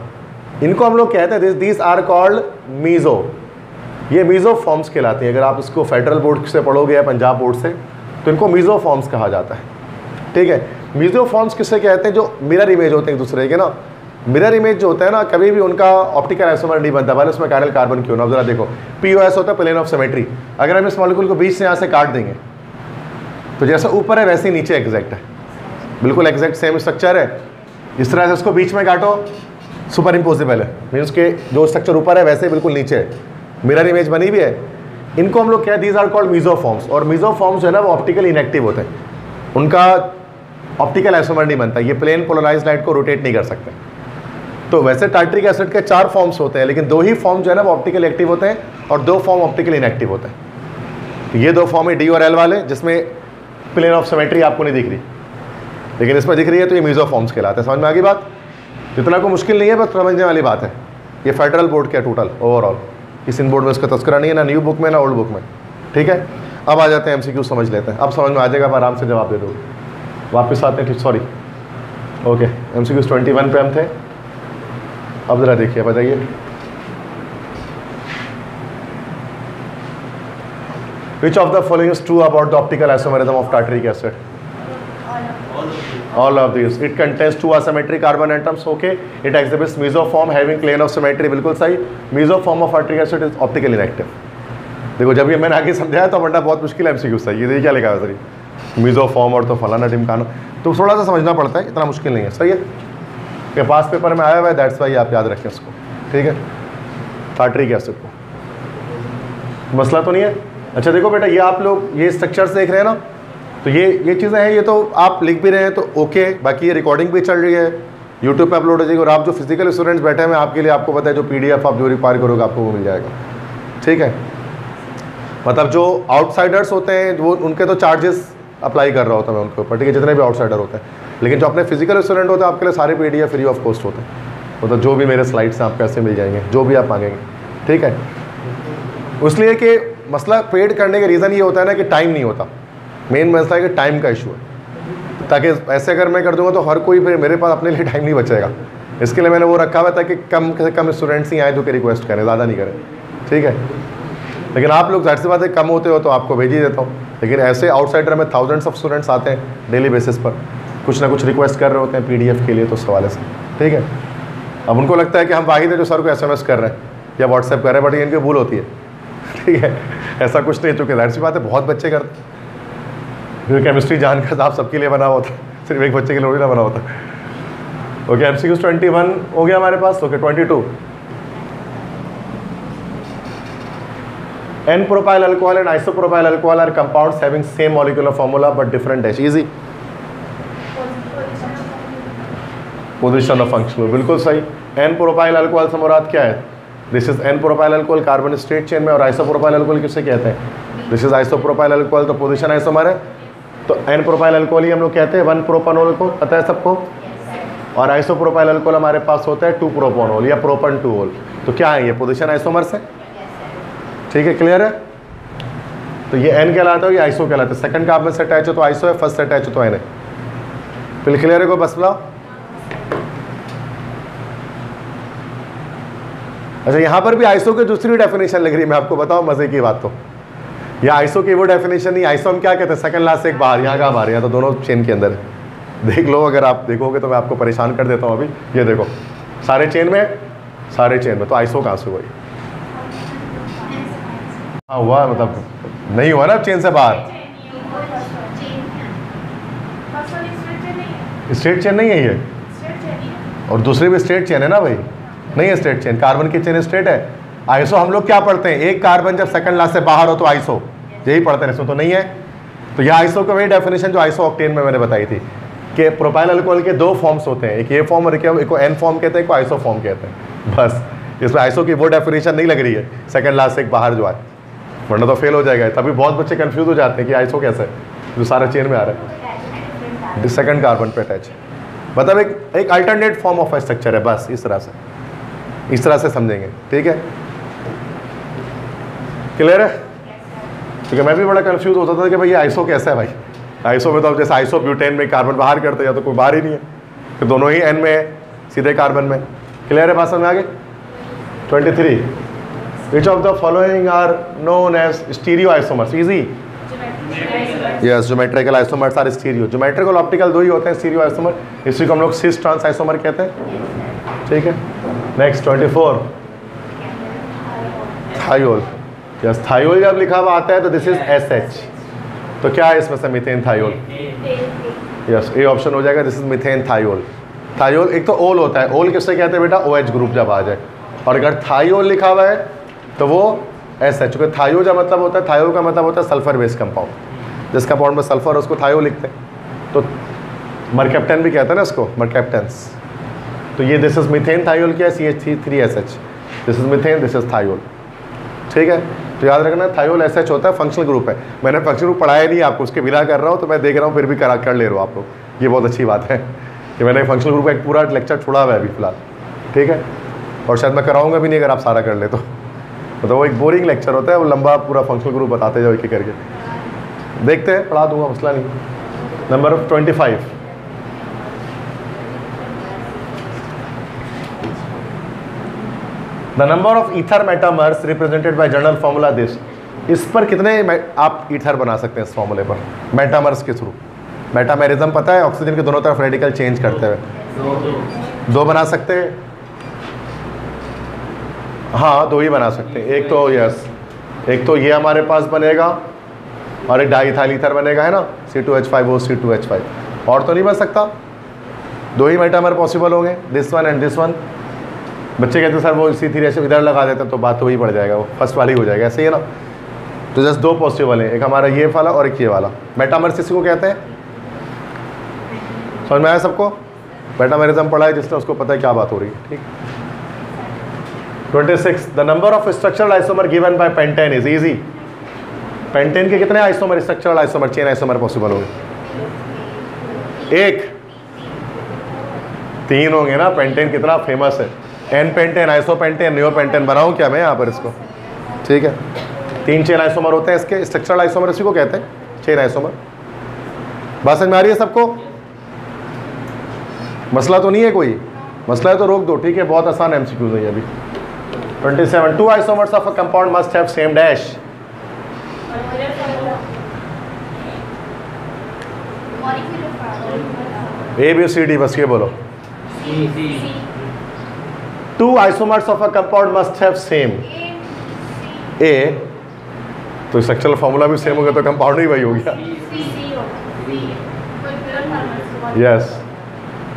इनको हम लोग कहते हैं दिस आर कॉल्ड मीजो, ये मीजो फॉर्म्स कहलाती हैं। अगर आप इसको फेडरल बोर्ड से पढ़ोगे या पंजाब बोर्ड से, तो इनको मीजो फॉर्म्स कहा जाता है। ठीक है, मीजो फॉर्म्स किससे कहते हैं, जो मिरर इमेज होते हैं एक दूसरे के ना। मिरर इमेज जो होता है ना, कभी भी उनका ऑप्टिकल आइसोमर नहीं बनता, भले उसमें कायरल कार्बन क्यों ना। जरा देखो, POS होता है प्लेन ऑफ सिमेट्री। अगर हम इस मॉलिक्यूल को बीच से यहाँ से काट देंगे तो जैसा ऊपर है वैसे ही नीचे एग्जैक्ट है, बिल्कुल एग्जैक्ट सेम स्ट्रक्चर है। इस तरह से उसको बीच में काटो, सुपर इम्पोसिबल है, मीन्स के जो स्ट्रक्चर ऊपर है वैसे बिल्कुल नीचे है, मिरर इमेज बनी भी है। इनको हम लोग क्या, these are called meso forms. और मीजो फॉर्म्स जो है ना वो ऑप्टिकल इनएक्टिव होते हैं, उनका ऑप्टिकल आइसोमर नहीं बनता, ये प्लेन पोलराइज्ड लाइट को रोटेट नहीं कर सकते। तो वैसे टार्टरिक एसिड के 4 फॉर्म्स होते हैं, लेकिन 2 ही फॉर्म जो है ना वो ऑप्टिकल एक्टिव होते हैं और 2 फॉर्म ऑप्टिकल इनएक्टिव होते हैं। तो ये 2 फॉर्म है D और L वाले, जिसमें प्लेन ऑफ सिमेट्री आपको नहीं दिख रही, लेकिन इसमें दिख रही है, तो ये मीजो फॉर्म्स कहलाते हैं। समझ में आ गई बात? जितना को मुश्किल नहीं है, बस समझने वाली बात है। ये फेडरल बोर्ड के टोटल ओवरऑल, इस इन बोर्ड में इसका तस्करा नहीं है, ना न्यू बुक में ना ओल्ड बुक में। ठीक है, अब आ जाते हैं MCQ समझ लेते हैं। अब समझ में आ जाएगा, आप आराम से जवाब दे दोगे। वापस आते हैं, ठीक, सॉरी, ओके, MCQ 21 पे हम थे। अब जरा देखिए, बताइए which of the following is true about the optical isomerism of tartaric acid? All of these. It contains 2 asymmetric carbon atoms. Okay. It exhibits mesoform having plane of symmetry. बिल्कुल सही। mesoform of tartaric acid is optically inactive. देखो जब ये मैंने आगे समझाया तो वरना बहुत मुश्किल MCQ था। ये क्या लिखा है सर, mesoform और तो फलाना टिमकाना, तो थोड़ा सा समझना पड़ता है, इतना मुश्किल नहीं है। सही है, के पास पेपर में आया हुआ है, दैट्स वाई आप याद रखें उसको। ठीक है, टार्टरिक एसिड को मसला तो नहीं है। अच्छा देखो बेटा, ये आप लोग ये स्ट्रक्चर्स देख रहे हैं ना, तो ये चीज़ें हैं, ये तो आप लिख भी रहे हैं तो ओके। बाकी ये रिकॉर्डिंग भी चल रही है, यूट्यूब पे अपलोड हो जाएगी और आप जो फिजिकल स्टूडेंट्स बैठे हैं आपके लिए, आपको पता है जो PDF आप जो रिक्वायर करोगे आपको वो मिल जाएगा, ठीक है। मतलब जो आउटसाइडर्स होते हैं वो उनके तो चार्जेस अप्लाई कर रहा होता है मैं उनके ऊपर, ठीक है, जितने भी आउटसाइडर होते हैं। लेकिन जो अपने फिजिकल स्टूडेंट होते हैं आपके लिए सारे PDF फ्री ऑफ कॉस्ट होते हैं। मतलब जो भी मेरे स्लाइड्स हैं आपको ऐसे मिल जाएंगे, जो भी आप मांगेंगे, ठीक है। इसलिए कि मसला पेड करने का रीज़न ये होता है ना कि टाइम नहीं होता। मेन मसला है कि टाइम का इशू है, ताकि ऐसे अगर मैं कर दूंगा तो हर कोई मेरे पास अपने लिए टाइम नहीं बचेगा। इसके लिए मैंने वो रखा हुआ था कि कम से कम स्टूडेंट्स ही आए जो कि रिक्वेस्ट करें, ज़्यादा नहीं करें, ठीक है। लेकिन आप लोग जाहिर सी बात है कम होते हो तो आपको भेज ही देता हूँ। लेकिन ऐसे आउटसाइडर में थाउजेंड्स ऑफ स्टूडेंट्स आते हैं डेली बेसिस पर, कुछ ना कुछ रिक्वेस्ट कर रहे होते हैं PDF के लिए, तो उस हवाले से, ठीक है। अब उनको लगता है कि हम वाहिद है जो सर को SMS कर रहे हैं या WhatsApp कर रहे हैं, बट ये इनकी भूल होती है, ठीक है। ऐसा कुछ नहीं, चूँकि जाहिर सी बात है बहुत बच्चे करते हैं। फिर केमिस्ट्री जानकर आप सबके लिए बना होता, सिर्फ एक बच्चे के लिए ना बना होता। ओके, MCQ 21 हो गया हमारे पास। Okay, 22 N-propyl alcohol and isopropyl alcohol are compounds having same molecular formula but different dash. Easy. Position of functional, बिल्कुल सही। N-propyl alcohol से मुराद क्या है? This is N-propyl alcohol, carbon straight chain में। और isopropyl alcohol किसे कहते हैं? दिस इज isopropyl alcohol, तो पोजिशन आइसोमर है, तो N-propyl alcohol ही हम लोग कहते हैं 1-propanol को, पता है सबको। और isopropyl alcohol हमारे पास होता है 2-propanol या propan-2-ol। तो क्या है ये? पोजिशन आइसोमर से, ठीक है, क्लियर है। तो ये N कहलाता है, ये आइसो कहलाता है। सेकंड कार्बन से अटैच हो तो आइसो है, फर्स्ट से अटैच हो तो N है। फिर क्लियर है को बस बुलाओ। अच्छा, यहाँ पर भी आइसो की दूसरी डेफिनेशन लग रही है, मैं आपको बताऊँ मजे की बात। तो यह आइसो की वो डेफिनेशन नहीं, आइसो हम क्या कहते हैं? सेकंड लास्ट से एक बाहर, यहाँ का बाहर, यहाँ तो दोनों चेन के अंदर है। देख लो, अगर आप देखोगे तो मैं आपको परेशान कर देता हूँ अभी। ये देखो, सारे चेन में, सारे चेन में, तो आइसो कहाँ से हुई? हाँ हुआ, मतलब नहीं हुआ ना चेन से बाहर। स्ट्रेट चेन नहीं है ये, और दूसरी भी स्ट्रेट चेन है ना भाई? नहीं है स्ट्रेट चेन, कार्बन की चेन स्ट्रेट है। आइसो हम लोग क्या पढ़ते हैं? एक कार्बन जब सेकंड लास्ट से बाहर हो तो आइसो, यही पढ़ते हैं, इसमें तो नहीं है। तो यह आइसो का वही डेफिनेशन जो आइसो ऑक्टेन में मैंने बताई थी कि प्रोपाइल अल्कोहल के दो फॉर्म्स होते हैं, एक ये फॉर्म और एक को N फॉर्म कहते हैं, एक को आइसो फॉर्म कहते हैं। बस इसमें आइसो की वो डेफिनेशन नहीं लग रही है सेकंड लास्ट से एक बाहर जो है, वरना तो फेल हो जाएगा। तभी बहुत बच्चे कंफ्यूज हो जाते हैं कि आइसो कैसे है जो सारा चेन में आ रहा है, सेकंड कार्बन पे अटैच। मतलब एक अल्टरनेट फॉर्म ऑफ स्ट्रक्चर है, बस इस तरह से समझेंगे, ठीक है, क्लियर है। क्योंकि मैं भी बड़ा कंफ्यूज होता था कि भाई ये आइसो कैसा है भाई। आइसो में तो अब जैसे आइसो ब्यूटेन में कार्बन बाहर करते हैं, तो कोई बाहर ही नहीं है, तो दोनों ही N में है, सीधे कार्बन में। क्लियर है बात समझ में आगे? 23 Which of the following are known as stereoisomers? Easy. Yes, geometrical isomers are stereo. Geometrical optical दो ही होते हैं stereoisomer, इसी को हम लोग cis trans isomer कहते हैं, ठीक है। Next 24 thiol. यस, थायोल जब लिखा हुआ आता है तो दिस इज SH, तो क्या है इसमें से? Methane thiol. Yes, A option हो जाएगा, this is methane thiol. Thiol एक तो ओल होता है, ओल किससे कहते हैं बेटा? OH ग्रुप जब आ जाए, और अगर थायोल लिखा हुआ है तो वो SH, क्योंकि थायो का मतलब होता है, थायो का मतलब होता है सल्फर बेस्ड कंपाउंड, जिस कंपाउंड में सल्फर उसको थायो लिखते हैं, तो मरकैप्टन भी कहते हैं ना इसको, मरकैप्टेंस। तो ये दिस इज मीथेन थायोल, क्या है? CH3SH, this is methane, this is thiol, ठीक है। तो याद रखना थायोल SH होता है, फंक्शनल ग्रुप है। मैंने फंक्शनल ग्रुप पढ़ाया नहीं आपको, उसके बिना कर रहा हूँ, तो मैं देख रहा हूँ फिर भी कर ले रहे हो आप लोग, ये बहुत अच्छी बात है कि मैंने फंक्शनल ग्रुप का एक पूरा लेक्चर छोड़ा हुआ है अभी फिलहाल, ठीक है, और शायद मैं कराऊंगा भी नहीं अगर आप सारा कर ले तो। मतलब वो एक बोरिंग लेक्चर होता है, वो लंबा पूरा फंक्शनल ग्रुप बताते जाओ एक एक करके, देखते हैं, पढ़ा दूंगा, मसला नहीं। Number 25 the number of ether metamers represented by general formula this. इस पर कितने आप ईथर बना सकते हैं इस फॉर्मूले पर मेटामर्स के थ्रू? मेटामेरिज्म पता है, ऑक्सीजन के दोनों तरफ रेडिकल चेंज करते हुए। दो बना सकते हैं, हाँ दो ही बना सकते हैं। एक तो यस, एक तो ये हमारे पास बनेगा और एक डाईइथाइल ईथर बनेगा, है ना, C2H5O C2H5। और तो नहीं बन सकता, दो ही मेटामर पॉसिबल होंगे, this one and this one. बच्चे कहते हैं सर वो C3H इधर लगा देते हैं तो बात तो वही पड़ जाएगा, वो फर्स्ट वाली हो जाएगा, ऐसे ही है ना। तो जस्ट दो पॉसिबल है, एक हमारा ये वाला और एक ये वाला। मेटामर्स इसी को कहते हैं, समझ में आया सबको? मेटामेरिज्म पढ़ा है जिसने उसको पता है क्या बात हो रही है, ठीक। 26 the number of structural isomer given by pentane is easy. Pentane के कितने isomer, structural isomer, chain isomer possible होंगे? 1, 3 होंगे ना। पेंटेन कितना फेमस है, एन पेंटेन, आइसोपेंटेन, नियोपेंटेन। बनाऊं क्या मैं यहाँ पर इसको? ठीक है, 3 चेन आइसोमर होते हैं इसके। स्ट्रक्चरल आइसोमर इसी को कहते हैं, चेन आइसोमर। बात समझ में आ रही है सबको? मसला तो नहीं है कोई? मसला है तो रोक दो, ठीक है। बहुत आसान एमसीक्यूज है ये अभी। 27 2 isomers of a compound must have same dash. A B C D, बस ये बोलो। 2 isomers of a compound must have same A, तो स्ट्रक्चरल फॉर्मूला भी सेम हो गया तो कंपाउंड ही वही हो गया। Yes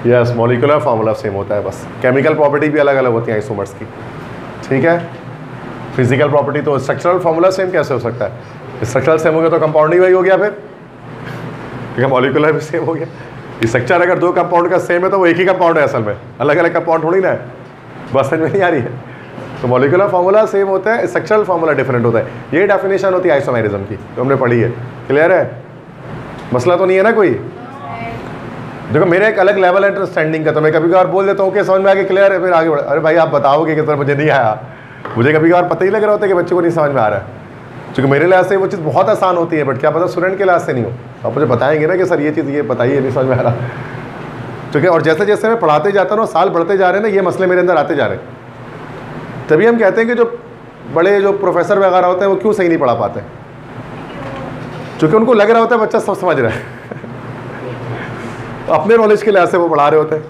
yes, molecular formula same होता है, बस केमिकल प्रॉपर्टी भी अलग अलग होती है आइसोमर्स की, ठीक है। फिजिकल प्रॉपर्टी तो स्ट्रक्चरल फार्मूला सेम कैसे हो सकता है? स्ट्रक्चरल सेम हो गया तो कंपाउंड ही वही हो गया फिर, क्योंकि मॉलिक्यूलर भी सेम हो गया। स्ट्रक्चर अगर 2 कंपाउंड का सेम है तो वो एक ही कंपाउंड है असल में, अलग अलग कंपाउंड थोड़ी ना है। बस समझ में नहीं आ रही है? तो मॉलिक्यूलर फार्मूला सेम होता है, स्ट्रक्चरल फार्मूला डिफरेंट होता है। ये डेफिनेशन होती है आइसोमेरिज्म की, तो हमने पढ़ी है। क्लियर है? मसला तो नहीं है ना कोई? देखो मेरा एक अलग लेवल है अंडरस्टैंडिंग का, तो मैं कभी कभार बोल देता हूँ कि समझ में आके क्लियर है, फिर आगे बढ़, अरे भाई आप बताओगे कि सर मुझे नहीं आया। मुझे कभी कभार पता ही लग रहा होता है कि बच्चे को नहीं समझ में आ रहा है, क्योंकि मेरे लिहाज से वो चीज़ बहुत आसान होती है, बट क्या पता स्टूडेंट के लिहाज से नहीं हो। आप मुझे बताएंगे ना कि सर ये चीज़ ये बताइए, नहीं समझ में आ रहा, क्योंकि और जैसे जैसे मैं पढ़ाते जाता हूँ, साल बढ़ते जा रहे हैं ना, ये मसले मेरे अंदर आते जा रहे हैं। तभी हम कहते हैं कि जो बड़े जो प्रोफेसर वगैरह होते हैं वो क्यों सही नहीं पढ़ा पाते, क्योंकि उनको लग रहा होता है बच्चा सब समझ रहा है अपने नॉलेज के लिहाज से वो पढ़ा रहे होते हैं।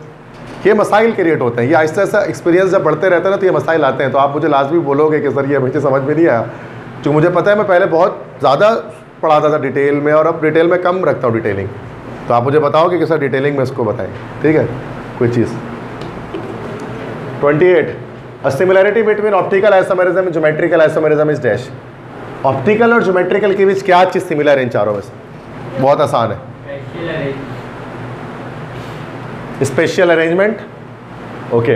ये मसाइल क्रिएट होते हैं, ये आहिस्ता आहिस्ता एक्सपीरियंस जब बढ़ते रहते हैं ना तो ये मसाइल आते हैं। तो आप मुझे लाजमी बोलोगे कि सर ये मुझे समझ में नहीं आया, क्योंकि मुझे पता है मैं पहले बहुत ज़्यादा पढ़ाता था डिटेल में, और अब डिटेल में कम रखता हूँ डिटेलिंग। तो आप मुझे बताओगे कि सर डिटेलिंग में इसको बताएं, ठीक है, कोई चीज़। 28 a similarity between optical isomerism and geometrical isomerism is dash. Optical और ज्योमेट्रिकल के बीच क्या चीज़ सिमिलर है इन चारों में से? बहुत आसान है, special arrangement. Okay,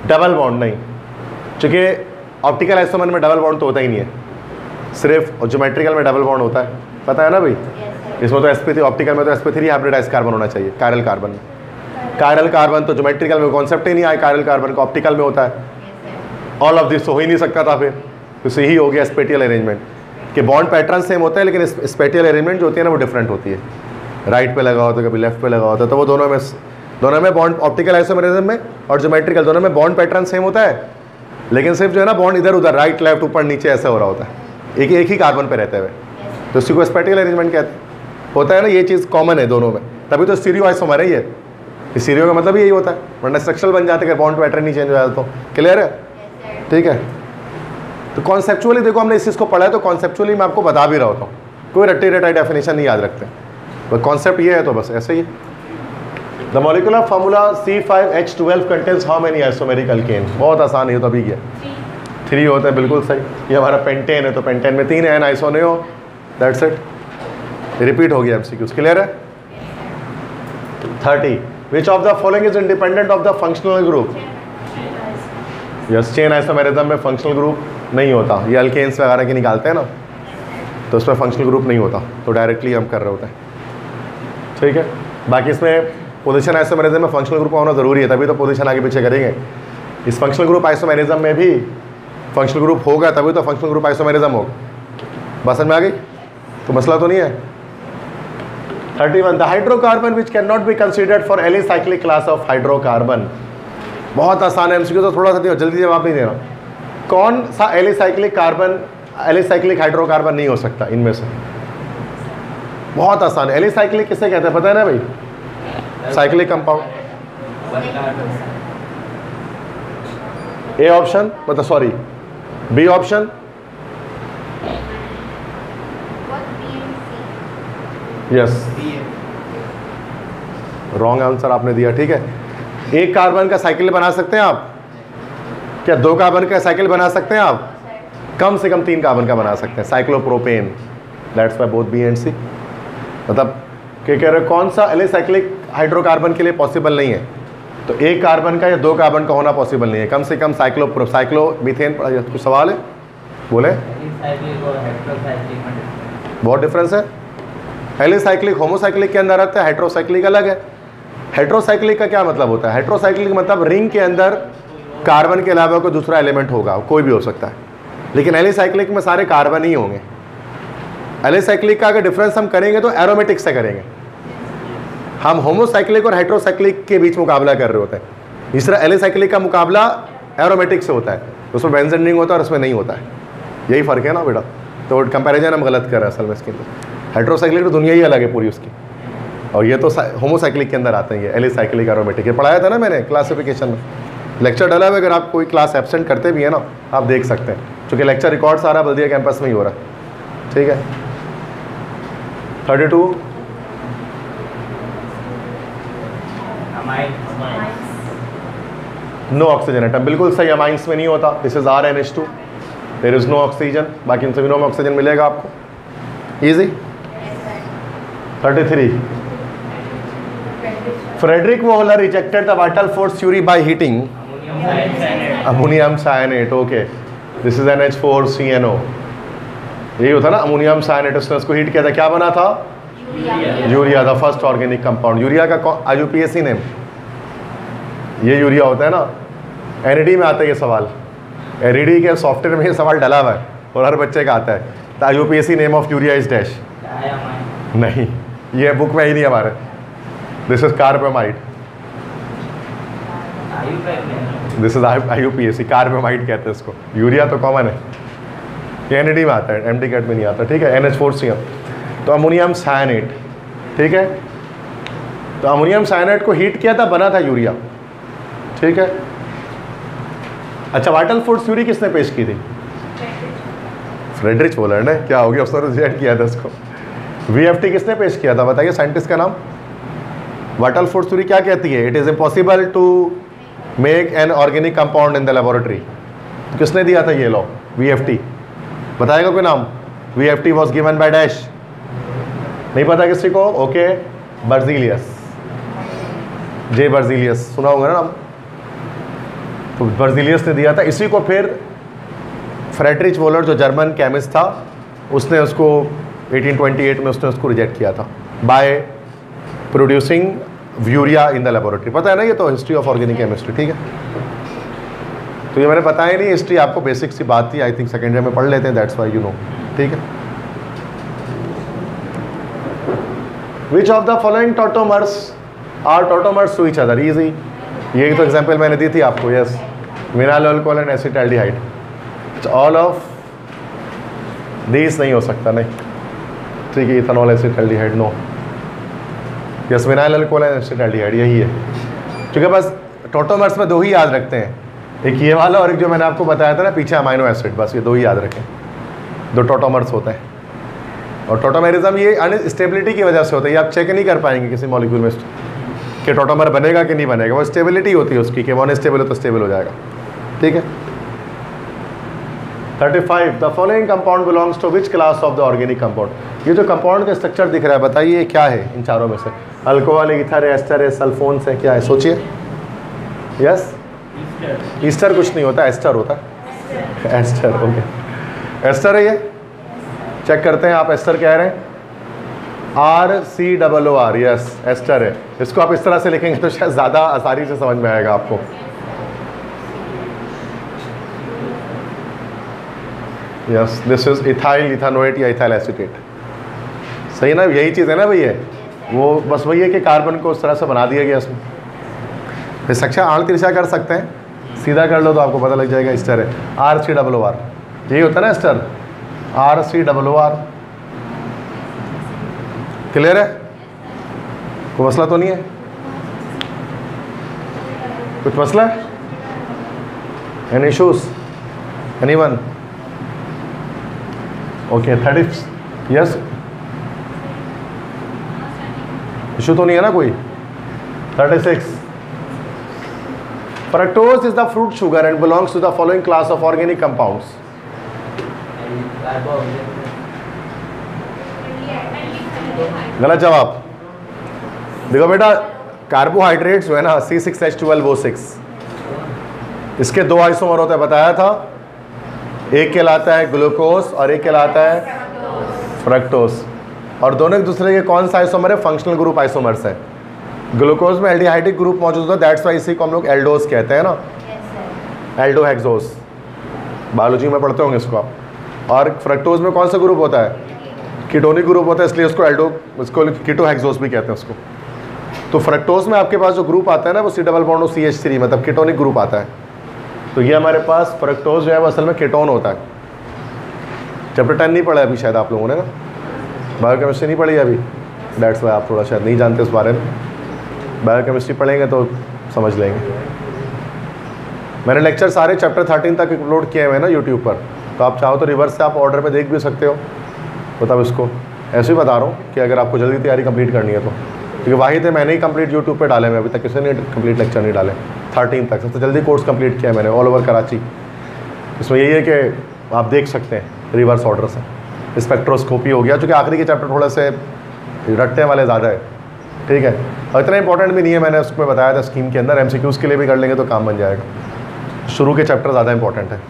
double bond नहीं, क्योंकि ऑप्टिकल आइसोमर में डबल बॉन्ड तो होता ही नहीं है सिर्फ, और ज्योमेट्रिकल में डबल बॉन्ड होता है, पता है ना भाई? इसमें तो sp3, ऑप्टिकल में तो sp3 हाइब्रिडाइज कार्बन होना चाहिए, कायरल कार्बन में। कायरल कार्बन तो ज्योमेट्रिकल में कॉन्सेप्ट ही नहीं आया, कायरल कार्बन का ऑप्टिकल में होता है। ऑल ऑफ दिस हो ही नहीं सकता था, फिर तो सही हो गया स्पेटियल अरेंजमेंट कि बॉन्ड पैटर्न सेम होता है, लेकिन स्पेटियल अरेंजमेंट जो होती है ना वो डिफरेंट होती है। राइट पे लगा होता है, कभी लेफ्ट पे लगा होता है, तो वो दोनों में बॉन्ड, ऑप्टिकल आइसोमेरिज्म में और ज्योमेट्रिकल दोनों में बॉन्ड पैटर्न सेम होता है, लेकिन सिर्फ जो है ना बॉन्ड इधर उधर, राइट लेफ्ट ऊपर नीचे ऐसा हो रहा होता है, एक ही कार्बन पे रहते हुए, तो इसी को स्पेटियल अरेंजमेंट कहते हैं। होता है ना, ये चीज़ कॉमन है दोनों में, तभी तो स्टीरियो आइसोमर है ये। स्टीरियो का मतलब यही होता है, वरना स्ट्रक्चरल बन जाते हैं, बॉन्ड पैटर्न नहीं चेंज हो जाता। तो क्लियर है? ठीक है। तो कॉन्सेप्चुअली देखो, हमने इस चीज़ को पढ़ा है, तो कॉन्सेप्चुअली मैं आपको बता भी रहा होता हूँ, कोई रट्टी रटाई डेफिनेशन नहीं याद रखते, बस कॉन्सेप्ट ये है, तो बस ऐसे ही। The molecular formula C5H12 contains how many isomeric alkane? बहुत आसान है, तो अभी क्या 3 होता है, बिल्कुल सही। ये हमारा पेंटेन है, तो पेंटेन में 3 एन आइसोनियो, दैट्स इट। रिपीट हो गया एमसीक्यूज, क्लियर है? 30 विच of the following is independent of the functional group? Yes, chain isomerism में फंक्शनल ग्रुप नहीं होता, ये अल्केन्स वगैरह की निकालते हैं ना, तो उसमें फंक्शनल ग्रुप नहीं होता, तो डायरेक्टली हम कर रहे होते हैं, ठीक है। बाकी इसमें पोजीशन आइसोमेरिज्म में फंक्शनल ग्रुप होना ज़रूरी है, तभी तो पोजीशन आगे पीछे करेंगे। इस फंक्शनल ग्रुप आइसोमेरिज्म में भी फंक्शनल ग्रुप होगा, तभी तो फंक्शनल ग्रुप आइसोमेरिज्म होगा। बस समझ में आ गई? तो मसला तो नहीं है। 31 the hydrocarbon which can not be considered for alicyclic class of hydrocarbon. बहुत आसान है एमसीक्यू, तो थोड़ा सा दियो, जल्दी जवाब नहीं देना। कौन सा एलिसाइक्लिक हाइड्रोकार्बन नहीं हो सकता इनमें से? बहुत आसान है। एलिसाइक्लिक किसे कहते हैं पता है ना भाई? Cyclic compound. ए ऑप्शन, मतलब sorry B option, yes wrong answer आपने दिया, ठीक है। एक कार्बन का साइकिल बना सकते हैं आप क्या? 2 कार्बन का साइकिल बना सकते हैं आप? कम से कम 3 कार्बन का बना सकते हैं, cyclopropane. That's why both B and C. मतलब क्या कह रहे हैं, कौन सा एलिसाइक्लिक हाइड्रोकार्बन के लिए पॉसिबल नहीं है? तो एक कार्बन का या दो कार्बन का होना पॉसिबल नहीं है, कम से कम साइक्लोमीथेन। कुछ सवाल है, बोले। एलिसाइक्लिक और हेटेरोसाइक्लिक में difference। बहुत डिफरेंस है। एलिसाइक्लिक होमोसाइक्लिक के अंदर आता है, हेटेरोसाइक्लिक अलग है। हेटेरोसाइक्लिक का क्या मतलब होता है? हेटेरोसाइक्लिक मतलब रिंग के अंदर कार्बन के अलावा कोई दूसरा एलिमेंट होगा, कोई भी हो सकता है, लेकिन एलिसाइक्लिक में सारे कार्बन ही होंगे। एलिसाइक्लिक का अगर डिफरेंस हम करेंगे तो एरोमेटिक से करेंगे। हम होमोसाइक्लिक और हेटेरोसाइक्लिक के बीच मुकाबला कर रहे होते हैं, इस तरह एलिसाइक्लिक का मुकाबला एरोमेटिक से होता है, उसमें बेंजीन रिंग होता है और उसमें नहीं होता है। यही फ़र्क है ना बेटा, तो कंपैरिजन हम गलत कर रहे हैं असल में इसके अंदर। हेटेरोसाइक्लिक तो दुनिया ही अलग है पूरी उसकी, और ये तो होमोसाइक्लिक के अंदर आते हैं, ये एलिसाइक्लिक एरोमेटिक। ये पढ़ाया था ना मैंने क्लासिफिकेशन में, लेक्चर डाला है, अगर आप कोई क्लास एब्सेंट करते भी हैं ना आप देख सकते हैं, क्योंकि लेक्चर रिकॉर्ड सारा बल्दिया कैंपस में ही हो रहा है। ठीक है, 32 नो ऑक्सीजन एटम, बिल्कुल सही। अमाइंस में नहीं होता, this is RnH2, there is no oxygen, बाकी इन सभी में ऑक्सीजन मिलेगा आपको, easy. 33 Friedrich Wohler rejected the vital force theory by heating ammonium cyanate. Okay, this is NH4CnO, यही होता ना अमोनियम साइनेट, उसने उसको हीट किया था, क्या बना था? Urea, the first organic compound. Urea का IUPAC नेम, ये यूरिया होता है ना। NED में आता है ये सवाल, NED के सॉफ्टवेयर में ये सवाल डला हुआ है और हर बच्चे का आता है, the IUPAC name of urea is dash. नहीं, ये बुक में ही नहीं हमारे, this is carbamide, this is IUPAC, carbamide कहते हैं इसको। यूरिया तो कॉमन है, ये NED में आता है, MD कैट में नहीं आता। ठीक है, NH4Cl, तो अमोनियम साइनेट। ठीक है, तो अमोनियम साइनेट को हीट किया था, बना था यूरिया। ठीक है, अच्छा, वाइटल फोर्स थ्योरी किसने पेश की थी? फ्रेडरिक वोहलर ने। क्या हो गया, उसने रिजेक्ट किया था इसको। VFT किसने पेश किया था, बताइए साइंटिस्ट का नाम। वाइटल फोर्स थ्योरी क्या कहती है? It is impossible to make an organic compound in the laboratory. किसने दिया था ये लॉ? VFT, बताएगा कोई नाम? VFT was given by dash, नहीं पता किसी को? ओके, बर्जीलियस, J बर्जीलियस, सुना होगा ना नाम। तो बर्जीलियस ने दिया था, इसी को फिर फ्रेडरिक वोहलर जो जर्मन केमिस्ट था उसने उसको 1828 में उसने उसको रिजेक्ट किया था by producing urea in the laboratory. पता है ना, ये तो हिस्ट्री ऑफ ऑर्गेनिक केमिस्ट्री। ठीक है, तो ये मैंने बताया नहीं, हिस्ट्री आपको बेसिक सी बात थी, आई थिंक सेकेंड ईयर में पढ़ लेते हैं, दैट्स व्हाई यू नो। ठीक है, which of the following tautomers are tautomers to each other? Easy, ये तो एग्जाम्पल मैंने दी थी आपको। Yes, vinyl alcohol and acetaldehyde, all of these नहीं हो सकता, नहीं। ठीक है, ethanol acetaldehyde, no. Yes, vinyl alcohol and acetaldehyde यही है, क्योंकि बस टॉटोमर्स में दो ही याद रखते हैं, एक ये वाला और एक जो मैंने आपको बताया था ना पीछे, अमाइनो एसिड, बस ये दो ही याद रखें, दो टॉटोमर्स होते हैं। और टॉटोमेरिज्म ये अनस्टेबिलिटी की वजह से होता है, ये आप चेक नहीं कर पाएंगे किसी मॉलिक्यूल में कि टॉटोमर बनेगा कि नहीं बनेगा, वो स्टेबिलिटी होती है उसकी कि वो अनस्टेबल हो तो स्टेबल हो जाएगा। ठीक है, 35 the following compound belongs to which class of the organic compound? ये जो कंपाउंड का स्ट्रक्चर दिख रहा है, बताइए ये क्या है इन चारों में से? अल्कोहल है, ईथर है, एस्टर है, सल्फोन्स है, क्या है? सोचिए। यस, ईस्टर कुछ नहीं होता, एस्टर होता है। एस्टर, ओके, एस्टर है ये, चेक करते हैं आप। एस्टर कह रहे हैं RCOOR, यस एस्टर है। इसको आप इस तरह से लिखेंगे तो शायद ज़्यादा आसानी से समझ में आएगा आपको। यस, दिस इज इथाइल इथानोएट या इथाइल एसीटेट। सही ना, यही चीज़ है ना भैया, वो बस वही है कि कार्बन को उस तरह से बना दिया गया इसमें। फिर सक्षा आड़ तिरछा कर सकते हैं, सीधा कर लो तो आपको पता लग जाएगा एस्टर है। RCOOR, यही होता है ना एस्टर, RCOOR। क्लियर है? कोई मसला तो नहीं है? कुछ मसला है? Any issues? Anyone? Okay, 30, yes, issue तो नहीं है ना कोई? 36 fructose is the fruit sugar and belongs to the following class of organic compounds. गलत जवाब। देखो बेटा, कार्बोहाइड्रेट्स जो है ना C6H12O6, इसके दो आइसोमर होता है, बताया था। एक कहलाता है ग्लूकोज और एक कहलाता है फ्रक्टोज, और दोनों एक दूसरे के कौन सा आइसोमर है? फंक्शनल ग्रुप आइसोमर्स है। ग्लूकोज में एल्डिहाइडिक ग्रुप मौजूद होता है, दैट्स वाई इसी को हम लोग एल्डोज कहते हैं ना, एल्डोहेक्सोज, बायोलॉजी में पढ़ते होंगे इसको आप। और फ्रक्टोज में कौन सा ग्रुप होता है? कीटोनिक ग्रुप होता है, इसलिए उसको कीटोहेक्सोज भी कहते हैं उसको। तो फ्रक्टोज में आपके पास जो ग्रुप आता है ना वो C+CH3, मतलब कीटोनिक ग्रुप आता है। तो ये हमारे पास फ्रक्टोज जो है वो असल में कीटोन होता है। चैप्टर 10 नहीं पढ़ा अभी शायद आप लोगों ने ना, बायोकेमिस्ट्री नहीं पढ़ी अभी, दैट्स वाई आप थोड़ा शायद नहीं जानते इस बारे में। बायोकेमिस्ट्री पढ़ेंगे तो समझ लेंगे। मैंने लेक्चर सारे चैप्टर 13 तक अपलोड किए हुए हैं ना यूट्यूब पर, तो आप चाहो तो रिवर्स से आप ऑर्डर पे देख भी सकते हो। मतलब इसको ऐसे ही बता रहा हूँ कि अगर आपको जल्दी तैयारी कंप्लीट करनी है तो, क्योंकि वाहिद है मैंने ही कंप्लीट यूट्यूब पे डाले, मैं अभी तक किसी ने कंप्लीट लेक्चर नहीं डाले। 13 तक सबसे जल्दी कोर्स कंप्लीट किया है मैंने ऑल ओवर कराची। इसमें यही है कि आप देख सकते हैं रिवर्स ऑर्डर से। स्पेक्ट्रोस्कोपी हो गया, चूँकि आखिरी के चैप्टर थोड़े से रटने वाले ज़्यादा है, ठीक है, और इतना इंपॉर्टेंट भी नहीं है। मैंने उसमें बताया था स्कीम के अंदर, MCQs के लिए भी कर लेंगे तो काम बन जाएगा। शुरू के चैप्टर ज़्यादा इंपॉर्टेंट है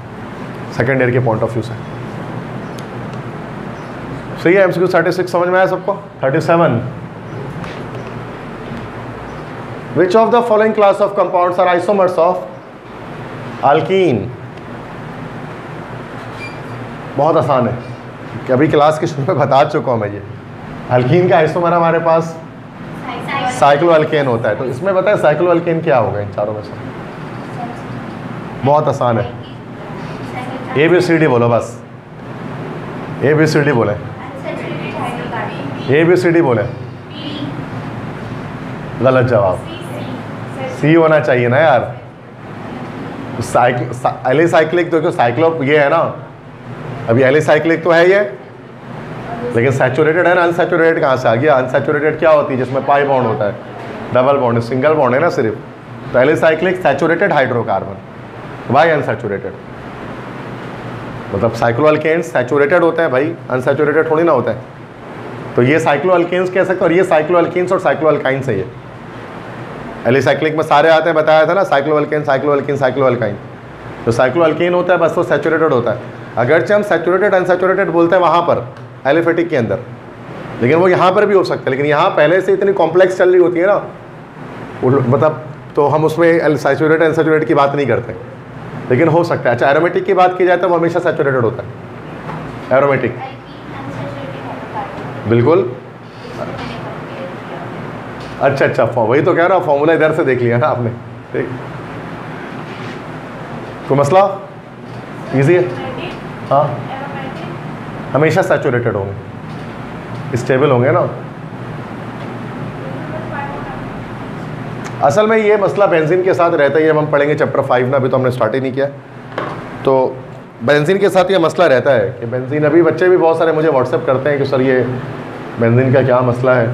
सेकेंड ईयर के पॉइंट ऑफ व्यू से। सही है। MCQ 36 समझ में आया सबको? 37, Which of the following class of compounds are isomers of alkene? बहुत आसान है, कि अभी क्लास के शुरू में बता चुका हूँ मैं। ये अल्कीन का आइसोमर हमारे पास साइक्लोअल्केन होता है। तो इसमें बताए साइक्लोअल्केन क्या होगा इन चारों में से? बहुत आसान है, ABCD बोलो बस, ABCD बोले, ABCD बोले। गलत जवाब, C होना चाहिए ना यार। एलिसाइक्लिक तो साइक्लो ये है ना, अभी एलिसाइक्लिक तो है ये, लेकिन सैचुरेटेड है ना। अनसैचुरेटेड कहाँ से आ गया? अनसैचुरेटेड क्या होती है? जिसमें पाई बॉन्ड होता है, डबल बॉन्ड, सिंगल बॉन्ड है ना सिर्फ। तो alicyclic saturated hydrocarbon, why unsaturated? मतलब साइक्लोअल्केन्स सैचुरेटेड होते हैं भाई, अनसैचुरेटेड थोड़ी ना होता है। तो ये साइक्लोअल्केन्स कह सकते हैं, और ये साइक्लोअल्केन्स और साइक्लोअल्काइंस है। ये एलिसाइक्लिक में सारे आते हैं, बताया था ना, साइक्लोअल्केन, साइक्लोअल्केन, साइक्लोअल्काइन। तो साइक्लोअल्केन होता है बस, वो सैचुरेटेड होता है। अगरचे हम सैचुरेटेड अनसैचुरेटेड बोलते हैं वहाँ पर एलिफेटिक के अंदर, लेकिन वो यहाँ पर भी हो सकता है। लेकिन यहाँ पहले से इतनी कॉम्प्लेक्स चल रही होती है ना, मतलब तो हम उसमें सैचुरेटेड अनसैचुरेटेड की बात नहीं करते, लेकिन हो सकता है। अच्छा, एरोमेटिक की बात की जाए तो वो हमेशा सैचुरेटेड होता है, एरोमेटिक। बिल्कुल, अच्छा, वही तो कह रहा हूँ, फॉर्मूला इधर से देख लिया ना आपने, ठीक। कोई मसला? इजी है। हाँ, हमेशा सैचुरेटेड होंगे, स्टेबल होंगे ना। असल में ये मसला बेंजीन के साथ रहता है, ये हम पढ़ेंगे चैप्टर 5 ना, अभी तो हमने स्टार्ट ही नहीं किया। तो बेंजीन के साथ ये मसला रहता है कि बेंजीन, अभी बच्चे भी बहुत सारे मुझे व्हाट्सएप करते हैं कि सर ये बेंजीन का क्या मसला है।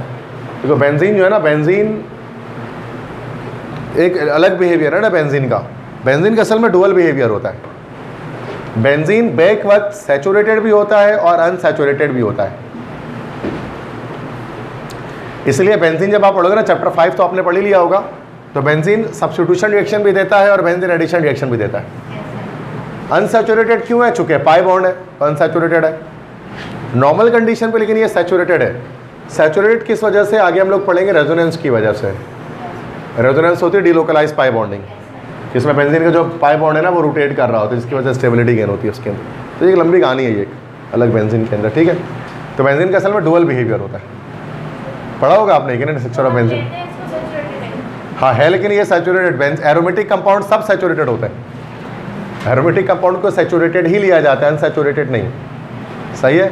देखो बेंजीन जो है ना, बेंजीन एक अलग बिहेवियर है ना बेंजीन का। बेंजीन का असल में डुअल बिहेवियर होता है। बेंजीन बैक वक्त सैचुरेटेड भी होता है और अनसैचुरेटेड भी होता है। इसलिए बेंजीन जब आप पढ़ोगे ना चैप्टर 5 तो आपने पढ़ ही लिया होगा। तो बेंजीन सब्स्टिट्यूशन रिएक्शन भी देता है और बेंजीन एडिशन रिएक्शन भी देता है। अनसैचुरेटेड क्यों है? चूंकि पाई बॉन्ड है, अनसैचुरेटेड है नॉर्मल कंडीशन पे, लेकिन ये सैचुरेटेड है। सैचुरेटेड किस वजह से आगे हम लोग पढ़ेंगे? रेजोनेंस की वजह से। रेजोनेंस होती है डिलोकलाइज पाई बॉन्डिंग, जिसमें बेंजीन का जो पाई बॉन्ड है ना वो रोटेट कर रहा होता है, जिसकी वजह से स्टेबिलिटी गेन होती है उसके अंदर। तो ये एक लंबी कहानी है, ये अलग बेंजीन के अंदर, ठीक है। तो बेंजीन का असल में डुअल बिहेवियर होता है, पढ़ा होगा आपने कि नहीं स्ट्रक्चर ऑफ बेंजीन? हाँ है, लेकिन ये सैचुरेटेड एरोमेटिक कंपाउंड सब सैचुरेटेड होता है। एरोमेटिक कंपाउंड को सैचुरेटेड ही लिया जाता है, अनसैचुरेटेड नहीं। सही है।